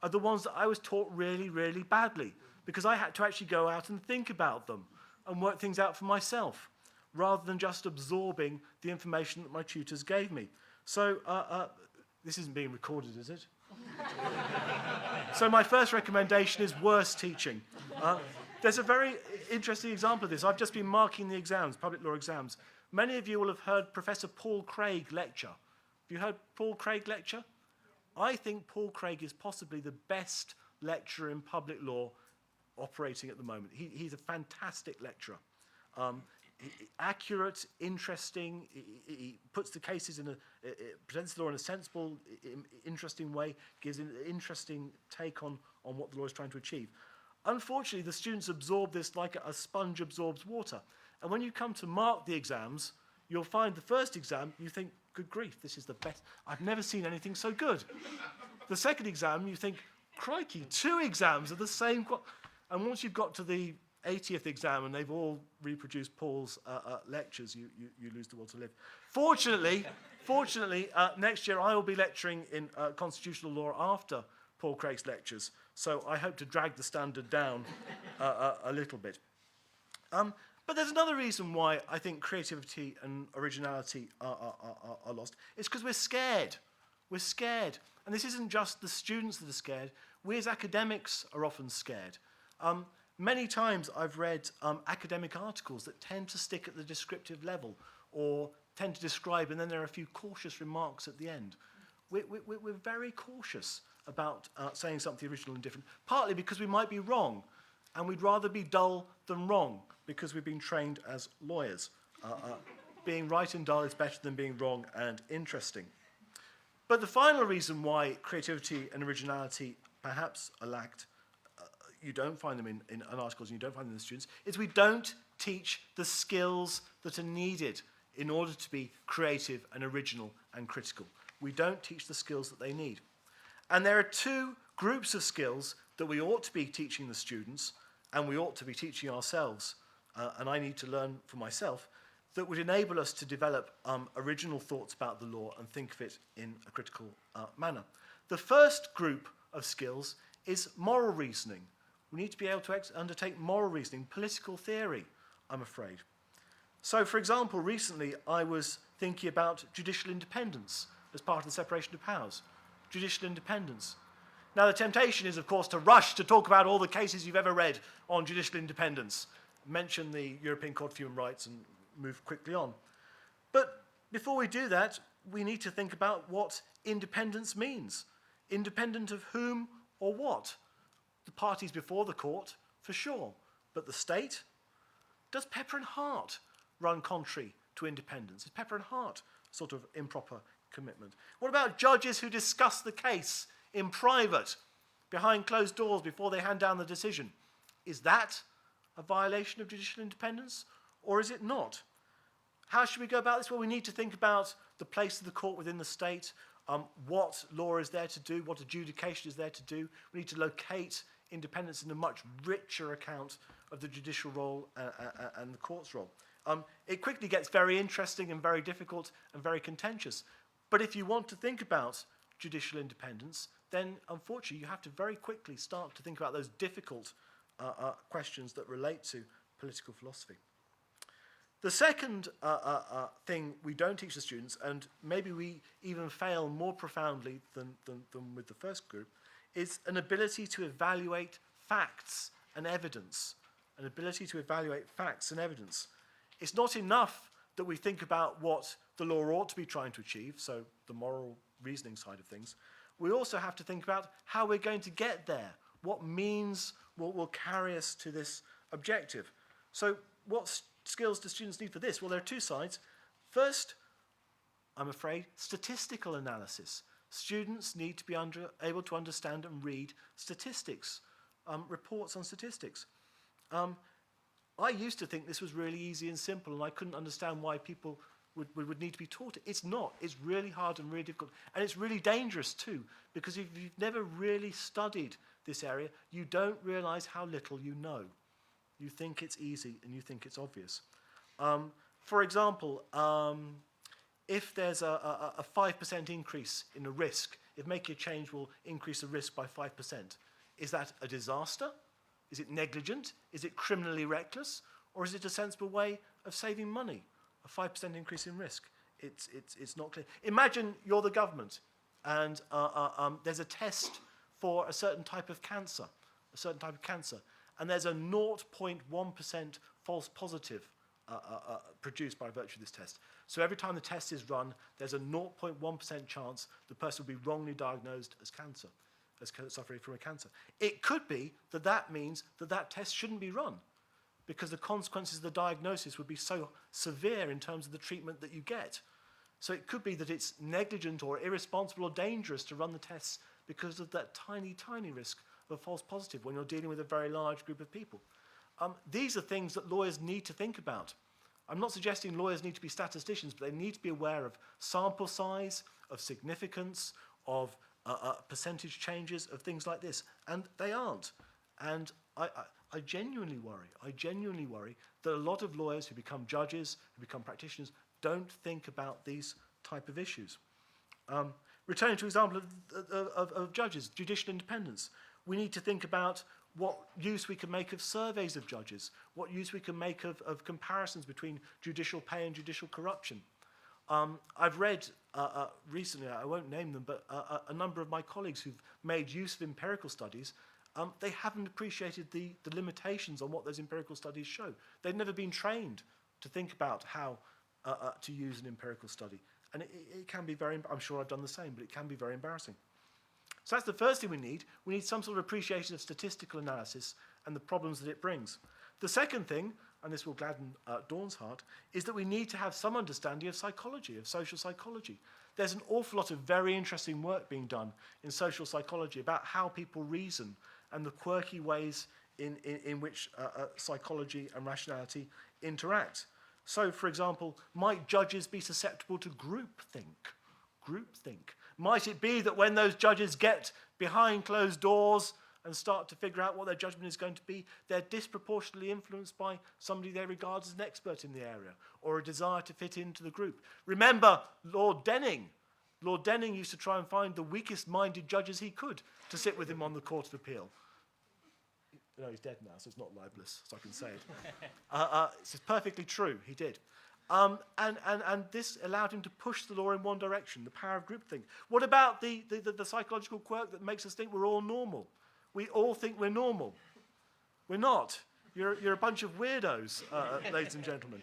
are the ones that I was taught really, really badly, because I had to actually go out and think about them and work things out for myself, rather than just absorbing the information that my tutors gave me. So, this isn't being recorded, is it? So my first recommendation is worse teaching. There's a very interesting example of this. I've just been marking the exams, public law exams. Many of you will have heard Professor Paul Craig lecture. Have you heard Paul Craig lecture? I think Paul Craig is possibly the best lecturer in public law operating at the moment. He's a fantastic lecturer. Accurate, interesting, he puts the cases presents the law in a sensible, interesting way, gives an interesting take on what the law is trying to achieve. Unfortunately, the students absorb this like a sponge absorbs water. And when you come to mark the exams, you'll find the first exam, you think, good grief, this is the best. I've never seen anything so good. The second exam, you think, crikey, 2 exams of the same. And once you've got to the 80th exam and they've all reproduced Paul's lectures, you lose the will to live. Fortunately, next year I will be lecturing in constitutional law after Paul Craig's lectures, so I hope to drag the standard down a little bit. But there's another reason why I think creativity and originality are lost. It's because we're scared. We're scared. And this isn't just the students that are scared. We as academics are often scared. Many times I've read academic articles that tend to stick at the descriptive level or tend to describe, and then there are a few cautious remarks at the end. We're very cautious about saying something original and different, partly because we might be wrong, and we'd rather be dull than wrong because we've been trained as lawyers. Being right and dull is better than being wrong and interesting. But the final reason why creativity and originality perhaps are lacked, you don't find them in articles and you don't find them in the students, is we don't teach the skills that are needed in order to be creative and original and critical. We don't teach the skills that they need. And there are 2 groups of skills that we ought to be teaching the students and we ought to be teaching ourselves, and I need to learn for myself, that would enable us to develop original thoughts about the law and think of it in a critical manner. The first group of skills is moral reasoning. We need to be able to undertake moral reasoning, political theory, I'm afraid. So, for example, recently I was thinking about judicial independence as part of the separation of powers. Judicial independence. Now, the temptation is, of course, to rush to talk about all the cases you've ever read on judicial independence, mention the European Court of Human Rights and move quickly on. But before we do that, we need to think about what independence means. Independent of whom or what? The parties before the court, for sure. But the state? Does Pepper and Hart run contrary to independence? Is Pepper and Hart sort of improper commitment? What about judges who discuss the case in private, behind closed doors, before they hand down the decision? Is that a violation of judicial independence, or is it not? How should we go about this? Well, we need to think about the place of the court within the state, what law is there to do, what adjudication is there to do. We need to locate independence in a much richer account of the judicial role and the court's role. It quickly gets very interesting and very difficult and very contentious. But if you want to think about judicial independence, then unfortunately you have to very quickly start to think about those difficult questions that relate to political philosophy. The second thing we don't teach the students, and maybe we even fail more profoundly than with the first group, is an ability to evaluate facts and evidence. An ability to evaluate facts and evidence. It's not enough that we think about what the law ought to be trying to achieve, so the moral reasoning side of things. We also have to think about how we're going to get there, what means will carry us to this objective. So what skills do students need for this? Well, there are 2 sides. First, I'm afraid, statistical analysis. Students need to be able to understand and read statistics, reports on statistics. I used to think this was really easy and simple, and I couldn't understand why people would need to be taught it. It's not. It's really hard and really difficult. And it's really dangerous too, because if you've never really studied this area, you don't realise how little you know. You think it's easy and you think it's obvious. For example, if there's a 5% increase in a risk, if making a change will increase the risk by 5%, is that a disaster? Is it negligent? Is it criminally reckless? Or is it a sensible way of saving money? A 5% increase in risk. It's not clear. Imagine you're the government and there's a test for a certain type of cancer, and there's a 0.1% false positive produced by virtue of this test. So every time the test is run, there's a 0.1% chance the person will be wrongly diagnosed as cancer, as suffering from a cancer. It could be that that means that that test shouldn't be run, because the consequences of the diagnosis would be so severe in terms of the treatment that you get. So it could be that it's negligent or irresponsible or dangerous to run the tests because of that tiny, tiny risk of a false positive when you're dealing with a very large group of people. These are things that lawyers need to think about. I'm not suggesting lawyers need to be statisticians, but they need to be aware of sample size, of significance, of percentage changes, of things like this. And they aren't. And I genuinely worry that a lot of lawyers who become judges, who become practitioners, don't think about these type of issues. Returning to the example of judges, judicial independence, we need to think about what use we can make of surveys of judges, what use we can make of comparisons between judicial pay and judicial corruption. I've read recently, I won't name them, but a number of my colleagues who've made use of empirical studies, they haven't appreciated the limitations on what those empirical studies show. They've never been trained to think about how to use an empirical study. And it can be very, I'm sure I've done the same, but it can be very embarrassing. So that's the first thing we need. We need some sort of appreciation of statistical analysis and the problems that it brings. The second thing, and this will gladden Dawn's heart, is that we need to have some understanding of psychology, of social psychology. There's an awful lot of very interesting work being done in social psychology about how people reason and the quirky ways in which psychology and rationality interact. So, for example, might judges be susceptible to groupthink? Groupthink. Might it be that when those judges get behind closed doors and start to figure out what their judgment is going to be, they're disproportionately influenced by somebody they regard as an expert in the area or a desire to fit into the group? Remember Lord Denning. Lord Denning used to try and find the weakest-minded judges he could to sit with him on the Court of Appeal. No, he's dead now, so it's not libelous, so I can say it. It's perfectly true, he did. And this allowed him to push the law in one direction, the power of groupthink. What about the psychological quirk that makes us think we're all normal? We all think we're normal. We're not. You're a bunch of weirdos, ladies and gentlemen.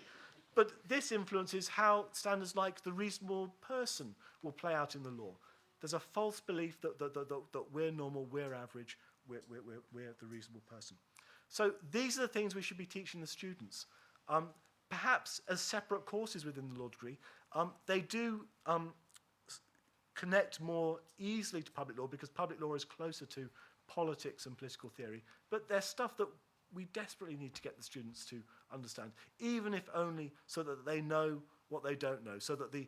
But this influences how standards like the reasonable person will play out in the law. There's a false belief that we're normal, we're average, we're the reasonable person. So these are the things we should be teaching the students. Perhaps as separate courses within the law degree, they do connect more easily to public law because public law is closer to politics and political theory. But there's stuff that we desperately need to get the students to understand, even if only so that they know what they don't know, so that the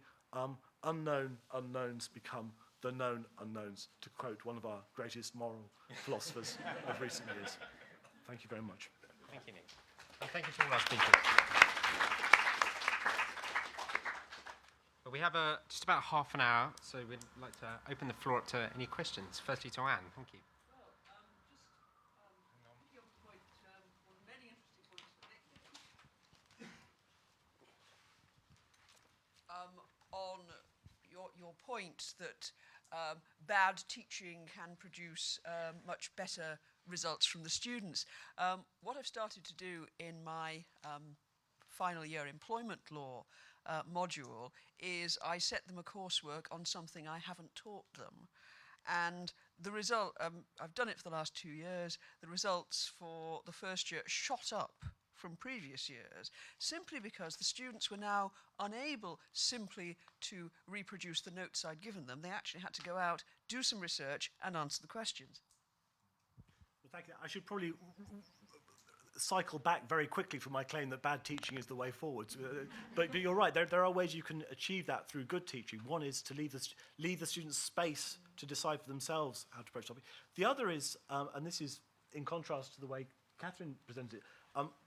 unknown unknowns become the known unknowns, to quote one of our greatest moral philosophers of recent years. Thank you very much. Thank you, Nick. And thank you to all our speakers. Well, we have just about half an hour, so we'd like to open the floor up to any questions. Firstly to Anne. Thank you. On your point that bad teaching can produce much better results from the students. What I've started to do in my final year employment law module is I set them a coursework on something I haven't taught them. And the result, I've done it for the last 2 years, the results for the first year shot up from previous years, simply because the students were now unable simply to reproduce the notes I'd given them. They actually had to go out, do some research, and answer the questions. Well, thank you. I should probably cycle back very quickly from my claim that bad teaching is the way forward. But you're right, there are ways you can achieve that through good teaching. One is to leave the students space to decide for themselves how to approach the topic. The other is, and this is in contrast to the way Kathryn presented it,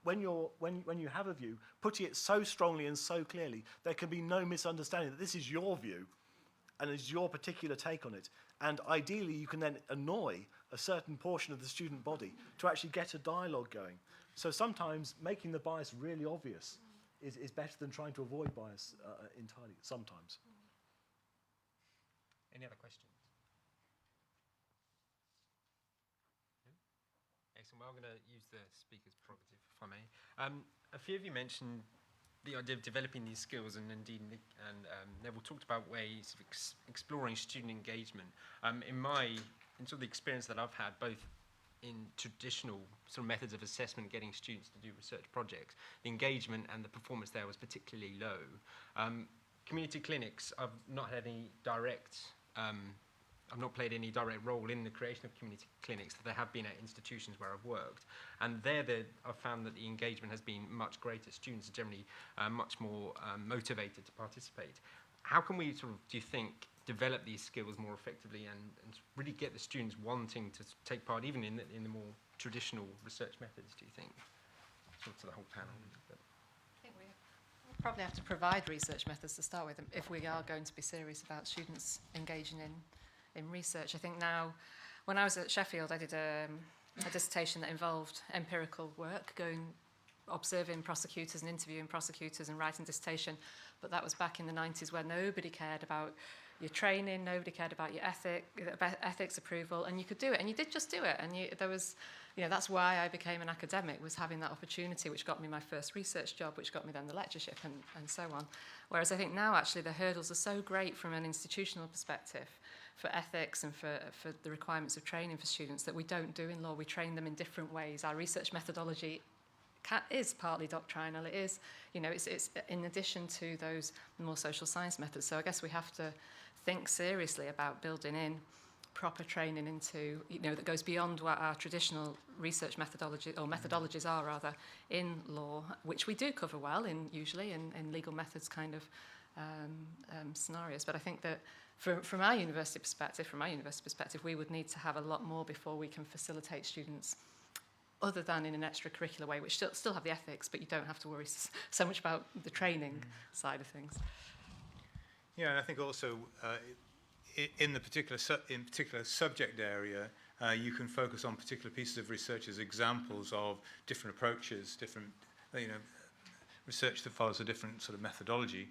when you have a view, putting it so strongly and so clearly, there can be no misunderstanding that this is your view and it's your particular take on it. And ideally, you can then annoy a certain portion of the student body to actually get a dialogue going. So sometimes making the bias really obvious is better than trying to avoid bias entirely, sometimes. Any other questions? No? Excellent. Well, I'm going to use the speaker's prerogative, if I may. A few of you mentioned the idea of developing these skills, and indeed Nick and Neville talked about ways of exploring student engagement. In sort of the experience that I've had, both in traditional sort of methods of assessment, getting students to do research projects, the engagement and the performance there was particularly low. Community clinics, I've not had any direct, I've not played any direct role in the creation of community clinics, that there have been at institutions where I've worked. And there I've found that the engagement has been much greater. Students are generally much more motivated to participate. How can we sort of, do you think, develop these skills more effectively and really get the students wanting to take part, even in the more traditional research methods, do you think? Sort of to the whole panel. I think we'll probably have to provide research methods to start with if we are going to be serious about students engaging in research. I think now, when I was at Sheffield, I did a dissertation that involved empirical work, observing prosecutors and interviewing prosecutors and writing dissertation, but that was back in the 90s, where nobody cared about your training, nobody cared about your ethics approval, and you could do it, and you did just do it, and that's why I became an academic, was having that opportunity, which got me my first research job, which got me then the lectureship and so on. Whereas I think now actually the hurdles are so great from an institutional perspective for ethics and for the requirements of training for students that we don't do in law. We train them in different ways. Our research methodology is partly doctrinal. It is, it's in addition to those more social science methods. So I guess we have to think seriously about building in proper training into, that goes beyond what our traditional research methodologies are rather in law, which we do cover well usually in legal methods kind of scenarios. But I think that from our university perspective, we would need to have a lot more before we can facilitate students, other than in an extracurricular way, which still have the ethics, but you don't have to worry so much about the training side of things. Yeah, and I think also in particular subject area, you can focus on particular pieces of research as examples of different approaches, different research that follows a different sort of methodology,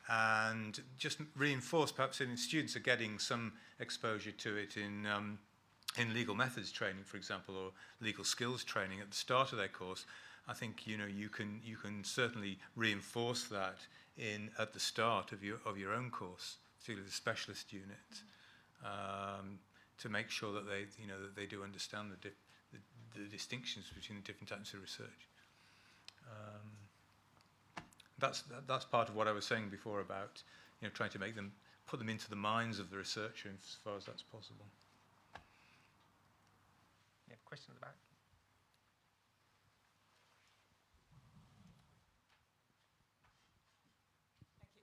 and just reinforce, perhaps in students are getting some exposure to it in legal methods training, for example, or legal skills training at the start of their course. I think you can certainly reinforce that at the start of your own course, particularly the specialist unit, to make sure that they do understand the distinctions between the different types of research. That's part of what I was saying before about trying to put them into the minds of the researcher as far as that's possible. Yeah, question at the back.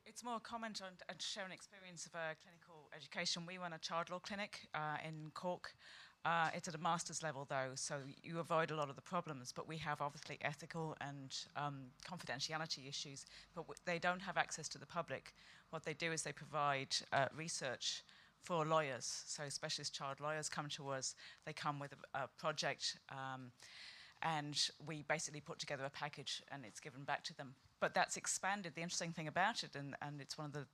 It's more a comment on and share an experience of a clinical education. We run a child law clinic in Cork. It's at a master's level though, so you avoid a lot of the problems, but we have obviously ethical and confidentiality issues, but they don't have access to the public. What they do is they provide research for lawyers, so specialist child lawyers come to us, they come with a project, and we basically put together a package and it's given back to them. But that's expanded. The interesting thing about it, and it's one of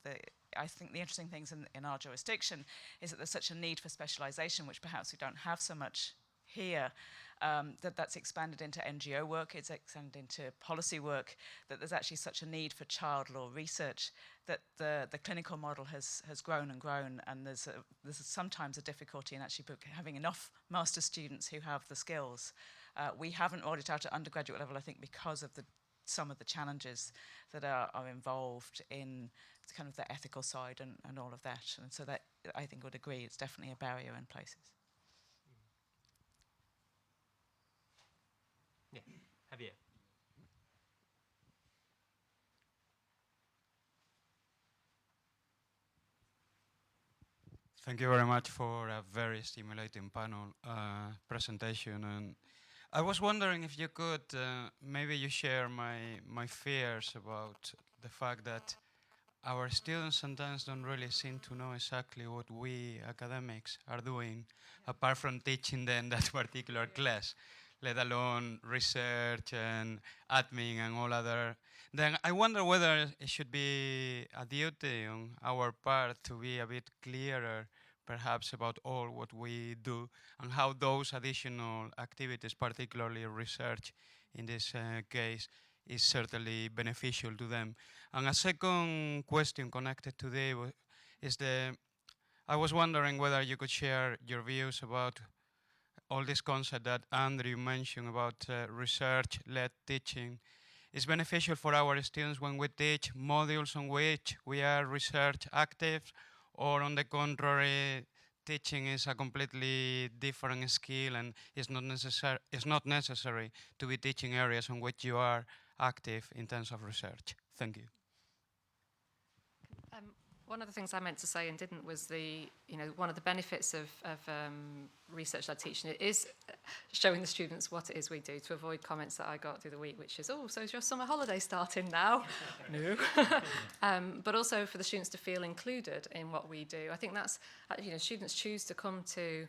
I think the interesting things in our jurisdiction, is that there's such a need for specialisation, which perhaps we don't have so much here, that's expanded into NGO work, it's expanded into policy work, that there's actually such a need for child law research that the clinical model has grown and grown, and there's sometimes a difficulty in actually having enough master students who have the skills. We haven't rolled it out at undergraduate level, I think, because of some of the challenges that are involved in kind of the ethical side and all of that. And so that, I think, would agree, it's definitely a barrier in places. Yeah. Javier. Thank you very much for a very stimulating panel presentation. And I was wondering if you could, maybe you share my fears about the fact that our students sometimes don't really seem to know exactly what we academics are doing, apart from teaching them that particular class, let alone research and admin and all other. Then I wonder whether it should be a duty on our part to be a bit clearer, perhaps about all what we do and how those additional activities, particularly research in this case, is certainly beneficial to them. And a second question connected today is I was wondering whether you could share your views about all this concept that Andrew mentioned about research-led teaching. Is beneficial for our students when we teach modules on which we are research active, or on the contrary, teaching is a completely different skill and it's not necessary to be teaching areas on which you are active in terms of research. Thank you. One of the things I meant to say and didn't was one of the benefits of research-led teaching is showing the students what it is we do, to avoid comments that I got through the week, which is, oh, so is your summer holiday starting now? No. But also for the students to feel included in what we do. I think that's, students choose to come to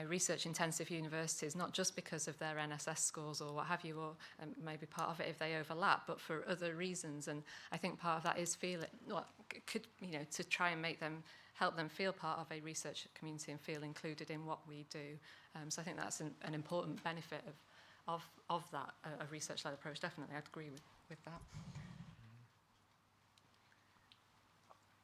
research-intensive universities, not just because of their NSS scores or what have you, or maybe part of it if they overlap, but for other reasons. And I think part of that is to try and help them feel part of a research community and feel included in what we do. So I think that's an important benefit of that, a research-led approach. Definitely, I'd agree with that.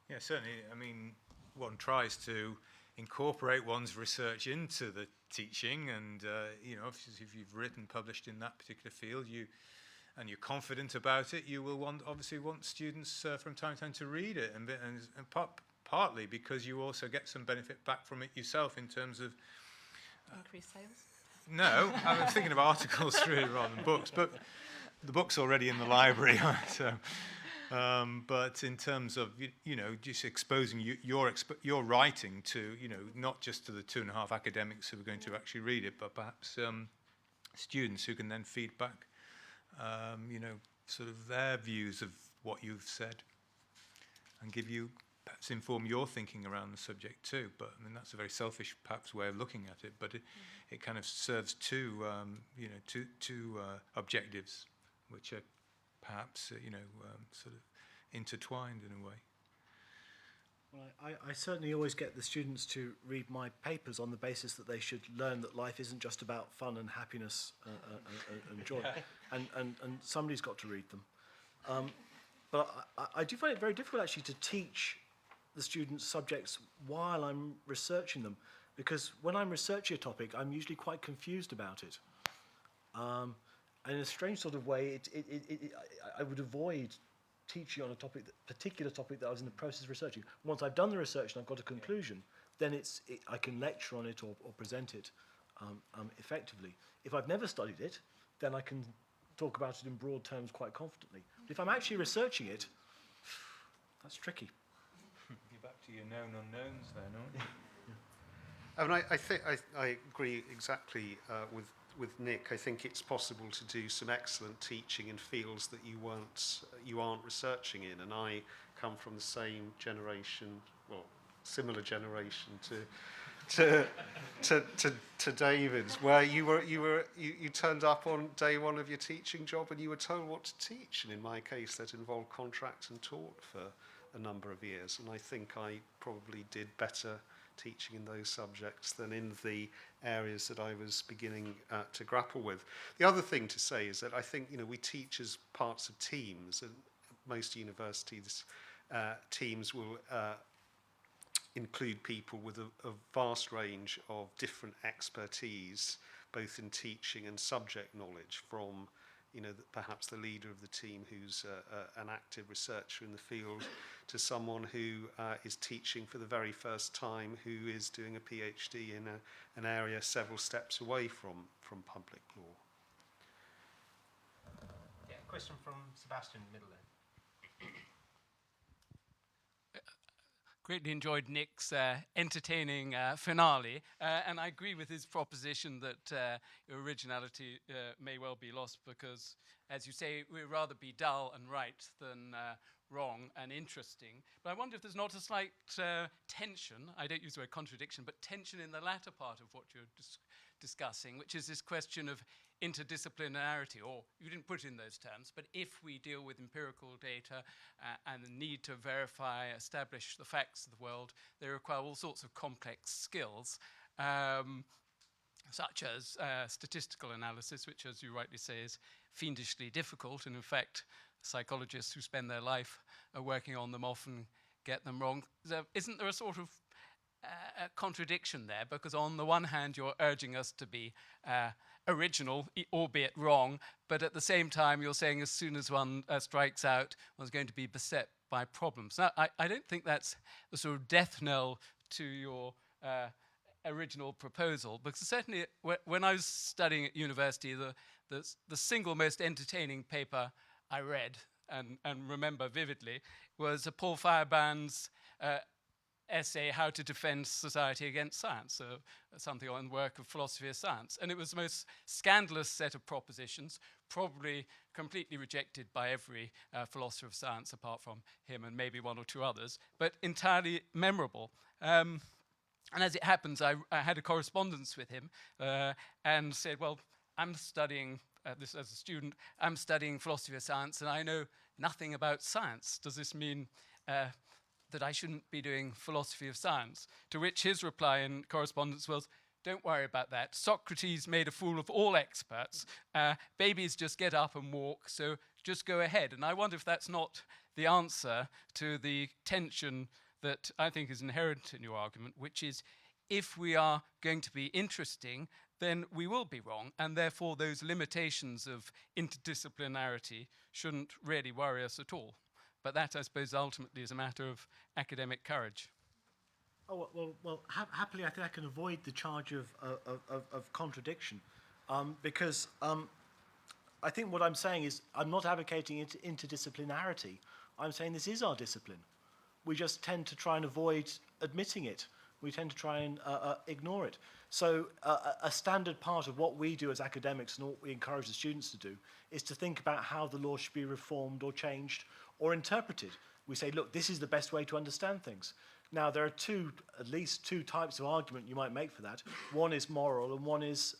Yeah, certainly. I mean, one tries to incorporate one's research into the teaching, and if you've published in that particular field, and you're confident about it, you will obviously want students from time to time to read it, and partly because you also get some benefit back from it yourself in terms of increased sales. No, I was thinking of articles really rather than books, but the book's already in the library, so. But in terms of just exposing your writing to not just to the 2.5 academics who are going to actually read it, but perhaps students who can then feed back sort of their views of what you've said and perhaps inform your thinking around the subject too. But I mean that's a very selfish perhaps way of looking at it, but it kind of serves two objectives, which are perhaps sort of intertwined in a way. Well, I certainly always get the students to read my papers on the basis that they should learn that life isn't just about fun and happiness and joy, and somebody's got to read them. But I do find it very difficult actually to teach the students subjects while I'm researching them, because when I'm researching a topic, I'm usually quite confused about it. And in a strange sort of way, I would avoid teaching on a particular topic that I was in the process of researching. Once I've done the research and I've got a conclusion, then I can lecture on it or present it effectively. If I've never studied it, then I can talk about it in broad terms quite confidently. But if I'm actually researching it, that's tricky. You're back to your known unknowns then, aren't you? I mean, I think I agree exactly with Nick. I think it's possible to do some excellent teaching in fields that you aren't researching in, and I come from the same generation, well, similar generation to David's, where you turned up on day one of your teaching job and you were told what to teach, and in my case that involved contracts and taught for a number of years, and I think I probably did better teaching in those subjects than in the areas that I was beginning to grapple with. The other thing to say is that I think we teach as parts of teams, and most universities teams will include people with a vast range of different expertise, both in teaching and subject knowledge, from perhaps the leader of the team who's an active researcher in the field, to someone who is teaching for the very first time, who is doing a PhD in an area several steps away from public law. question from Sebastian in the middle there. Greatly enjoyed Nick's entertaining finale, and I agree with his proposition that your originality may well be lost because, as you say, we'd rather be dull and right than wrong and interesting. But I wonder if there's not a slight tension, I don't use the word contradiction, but tension in the latter part of what you're discussing, which is this question of interdisciplinarity, or you didn't put it in those terms, but if we deal with empirical data and the need to verify, establish the facts of the world, they require all sorts of complex skills, such as statistical analysis, which, as you rightly say, is fiendishly difficult, and in fact, psychologists who spend their life working on them often get them wrong. So isn't there a sort of a contradiction there? Because on the one hand, you're urging us to be original, albeit wrong, but at the same time, you're saying as soon as one strikes out, one's going to be beset by problems. Now, I don't think that's the sort of death knell to your original proposal, because certainly when I was studying at university, the single most entertaining paper I read and remember vividly was Paul Firebrand's essay, How to Defend Society Against Science, something on the work of philosophy of science. And it was the most scandalous set of propositions, probably completely rejected by every philosopher of science apart from him and maybe one or two others, but entirely memorable. And as it happens, I had a correspondence with him and said, well, I'm studying this as a student, I'm studying philosophy of science and I know nothing about science. Does this mean that I shouldn't be doing philosophy of science? To which his reply in correspondence was, don't worry about that. Socrates made a fool of all experts. Babies just get up and walk, so just go ahead. And I wonder if that's not the answer to the tension that I think is inherent in your argument, which is if we are going to be interesting, then we will be wrong, and therefore those limitations of interdisciplinarity shouldn't really worry us at all. But that, I suppose, ultimately is a matter of academic courage. Oh, well, happily, I think I can avoid the charge of contradiction, because I think what I'm saying is I'm not advocating interdisciplinarity. I'm saying this is our discipline. We just tend to try and avoid admitting it. We tend to try and ignore it. So a standard part of what we do as academics and what we encourage the students to do is to think about how the law should be reformed or changed or interpreted. We say, look, this is the best way to understand things. Now, there are at least two types of argument you might make for that. One is moral and one is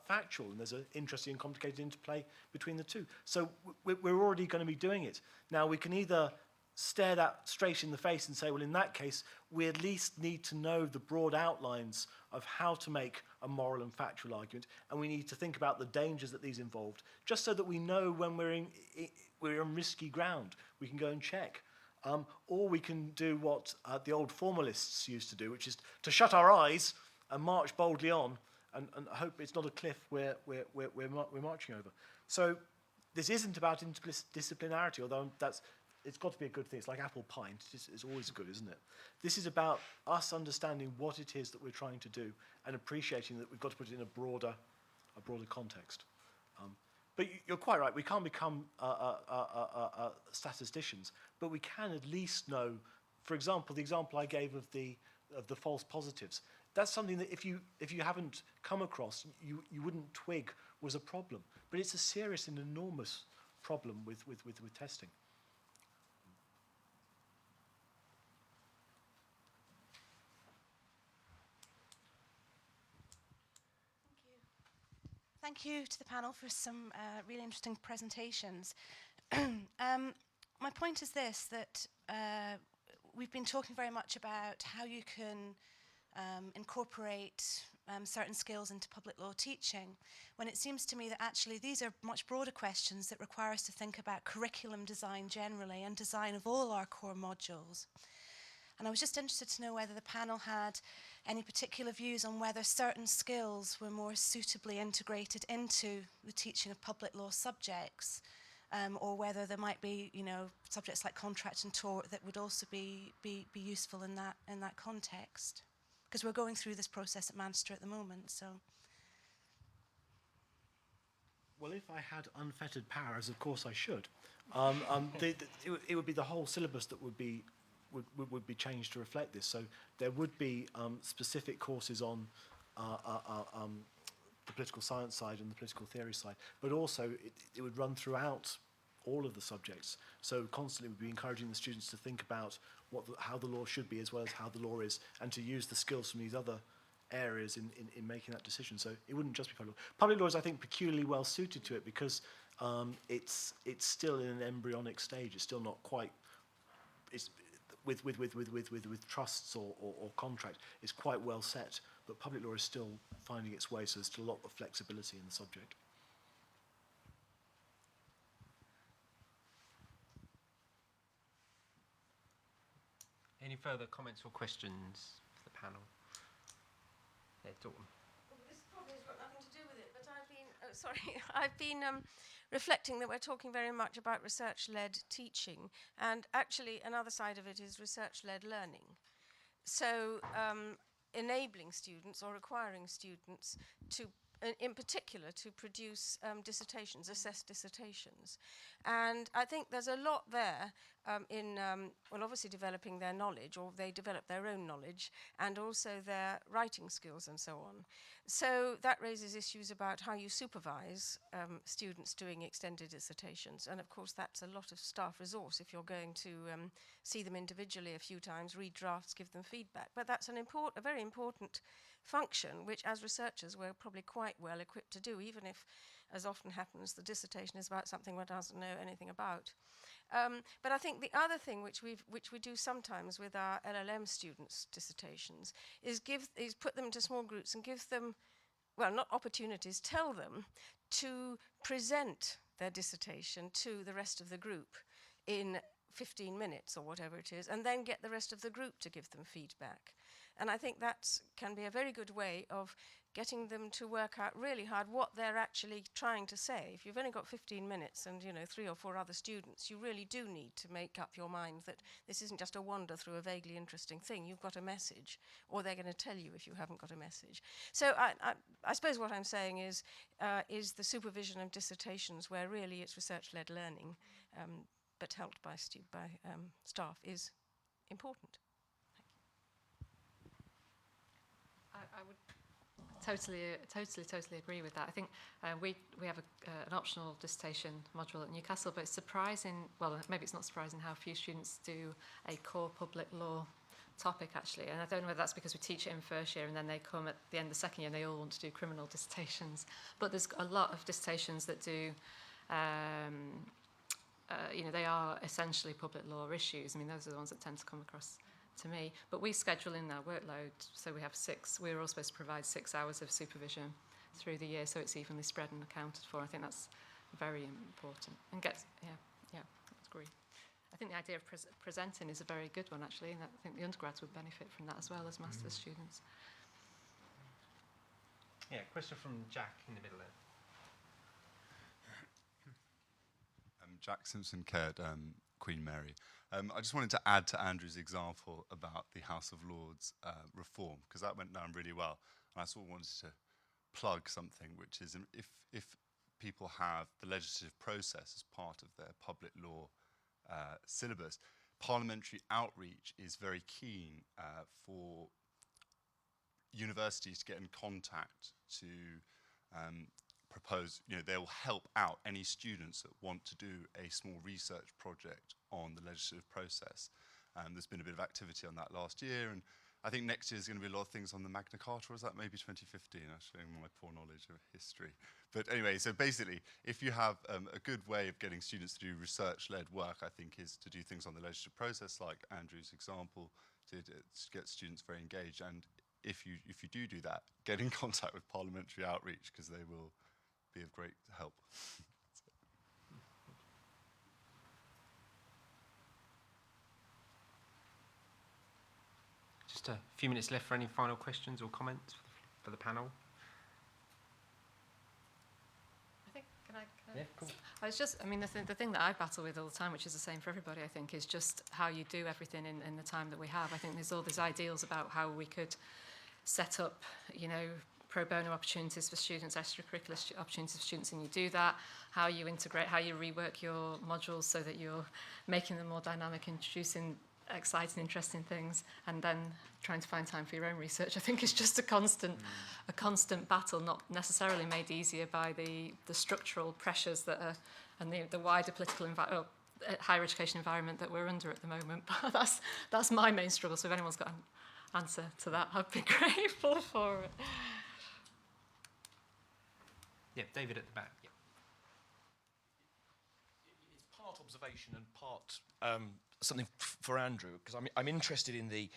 factual, and there's an interesting and complicated interplay between the two. So we're already going to be doing it. Now, we can either stare that straight in the face and say, well, in that case, we at least need to know the broad outlines of how to make a moral and factual argument, and we need to think about the dangers that these involved, just so that we know when we're on risky ground. We can go and check. Or we can do what the old formalists used to do, which is to shut our eyes and march boldly on and hope it's not a cliff we're marching over. So this isn't about interdisciplinarity, although it's got to be a good thing. It's like apple pie. It's always good, isn't it? This is about us understanding what it is that we're trying to do and appreciating that we've got to put it in a broader context. But you're quite right. We can't become statisticians, but we can at least know. For example, the example I gave of the false positives. That's something that if you haven't come across, you wouldn't twig was a problem. But it's a serious and enormous problem with testing. Thank you to the panel for some really interesting presentations. My point is this, that we've been talking very much about how you can incorporate certain skills into public law teaching, when it seems to me that actually these are much broader questions that require us to think about curriculum design generally and design of all our core modules. And I was just interested to know whether the panel had any particular views on whether certain skills were more suitably integrated into the teaching of public law subjects, or whether there might be, subjects like contract and tort that would also be useful in that context. Because we're going through this process at Manchester at the moment, so. Well, if I had unfettered powers, of course I should. It would be the whole syllabus that would be changed to reflect this. So there would be specific courses on the political science side and the political theory side, but also it would run throughout all of the subjects. So constantly we'd be encouraging the students to think about how the law should be as well as how the law is, and to use the skills from these other areas in making that decision. So it wouldn't just be public law. Public law is, I think, peculiarly well suited to it because it's still in an embryonic stage. It's still not quite. It's with trusts or contract, it's quite well set. But public law is still finding its way, so there's still a lot of flexibility in the subject. Any further comments or questions for the panel? Yeah, Dawn. Well, this probably has got nothing to do with it, but I've been reflecting that we're talking very much about research-led teaching, and actually another side of it is research-led learning. So enabling students or requiring students to, in particular, to produce dissertations, assess dissertations. And I think there's a lot there in, well, obviously developing their knowledge, or they develop their own knowledge, and also their writing skills and so on. So that raises issues about how you supervise students doing extended dissertations. And of course, that's a lot of staff resource if you're going to see them individually a few times, read drafts, give them feedback. But that's a very important function, which as researchers we're probably quite well equipped to do, even if, as often happens, the dissertation is about something one doesn't know anything about. But I think the other thing which we do sometimes with our LLM students' dissertations is put them into small groups and give them, well, not opportunities, tell them to present their dissertation to the rest of the group in 15 minutes or whatever it is, and then get the rest of the group to give them feedback. And I think that can be a very good way of getting them to work out really hard what they're actually trying to say. If you've only got 15 minutes and 3 or 4 other students, you really do need to make up your mind that this isn't just a wander through a vaguely interesting thing. You've got a message, or they're going to tell you if you haven't got a message. So I suppose what I'm saying is the supervision of dissertations, where really it's research-led learning, but helped by staff, is important. I would totally agree with that. I think we have an optional dissertation module at Newcastle, but it's surprising, well, maybe it's not surprising how few students do a core public law topic, actually. And I don't know whether that's because we teach it in first year and then they come at the end of the second year and they all want to do criminal dissertations. But there's a lot of dissertations that do, they are essentially public law issues. I mean, those are the ones that tend to come across to me. But we schedule in our workload, so we have we're all supposed to provide 6 hours of supervision through the year, so it's evenly spread and accounted for. I think that's very important. And that's great. I think the idea of presenting is a very good one, actually, and I think the undergrads would benefit from that as well as master's students. Yeah, question from Jack in the middle there. Jack Simpson-Caird, Queen Mary. I just wanted to add to Andrew's example about the House of Lords reform, because that went down really well. And I sort of wanted to plug something, which is if people have the legislative process as part of their public law syllabus, parliamentary outreach is very keen for universities to get in contact to propose, they will help out any students that want to do a small research project on the legislative process. There's been a bit of activity on that last year, and I think next year is going to be a lot of things on the Magna Carta, or is that maybe 2015? I'm showing my poor knowledge of history. But anyway, so basically, if you have a good way of getting students to do research-led work, I think, is to do things on the legislative process, like Andrew's example, to get students very engaged. And if you do that, get in contact with parliamentary outreach, because they will be of great help. Just a few minutes left for any final questions or comments for the panel. Yeah, cool. It's just, the thing that I battle with all the time, which is the same for everybody, I think, is just how you do everything in the time that we have. I think there's all these ideals about how we could set up, pro bono opportunities for students, extracurricular opportunities for students, and you do that, how you integrate, how you rework your modules so that you're making them more dynamic, introducing exciting, interesting things, and then trying to find time for your own research, I think is just a constant battle, not necessarily made easier by the structural pressures that are, and the wider political higher education environment that we're under at the moment. But that's my main struggle. So if anyone's got an answer to that, I'd be grateful for it. Yeah, David at the back. Yeah. It's part observation and part something for Andrew, because I'm interested in the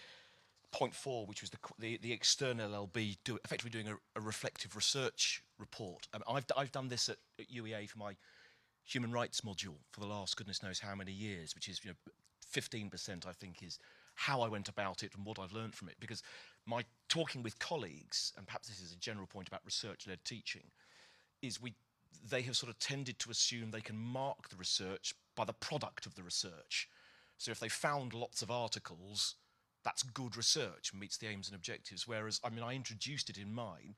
point 4, which was the external LB effectively doing a reflective research report. I've done this at UEA for my human rights module for the last goodness knows how many years, which is 15% I think is how I went about it and what I've learned from it. Because my talking with colleagues, and perhaps this is a general point about research-led teaching, is they have sort of tended to assume they can mark the research by the product of the research. So if they found lots of articles, that's good research, meets the aims and objectives. Whereas, I introduced it in mine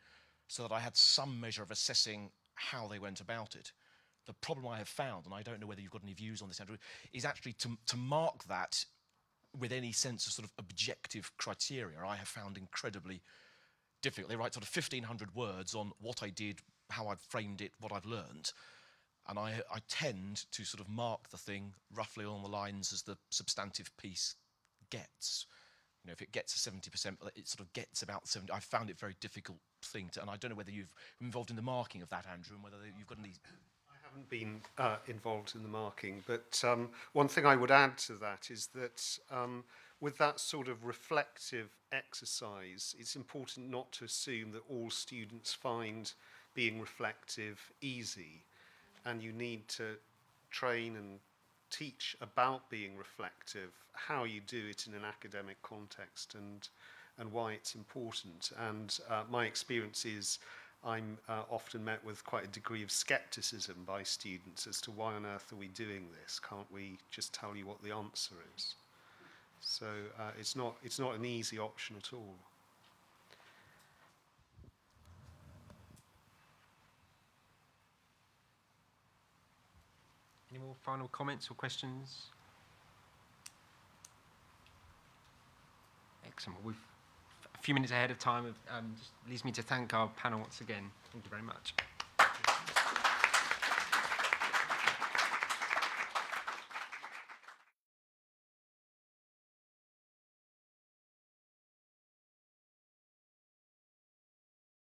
so that I had some measure of assessing how they went about it. The problem I have found, and I don't know whether you've got any views on this, Andrew, is actually to mark that with any sense of sort of objective criteria, I have found incredibly difficult. They write sort of 1,500 words on what I did, how I've framed it, what I've learned. And I tend to sort of mark the thing roughly along the lines as the substantive piece gets. If it gets a 70%, it sort of gets about 70. I found it a very difficult thing to, and I don't know whether you've been involved in the marking of that, Andrew, and whether you've got any... I haven't been involved in the marking, but one thing I would add to that is that with that sort of reflective exercise, it's important not to assume that all students find being reflective easy, and you need to train and teach about being reflective, how you do it in an academic context, and why it's important. And my experience is I'm often met with quite a degree of skepticism by students as to why on earth are we doing this? Can't we just tell you what the answer is? So it's not an easy option at all. Any more final comments or questions? Excellent. We've a few minutes ahead of time. Just leaves me to thank our panel once again. Thank you very much.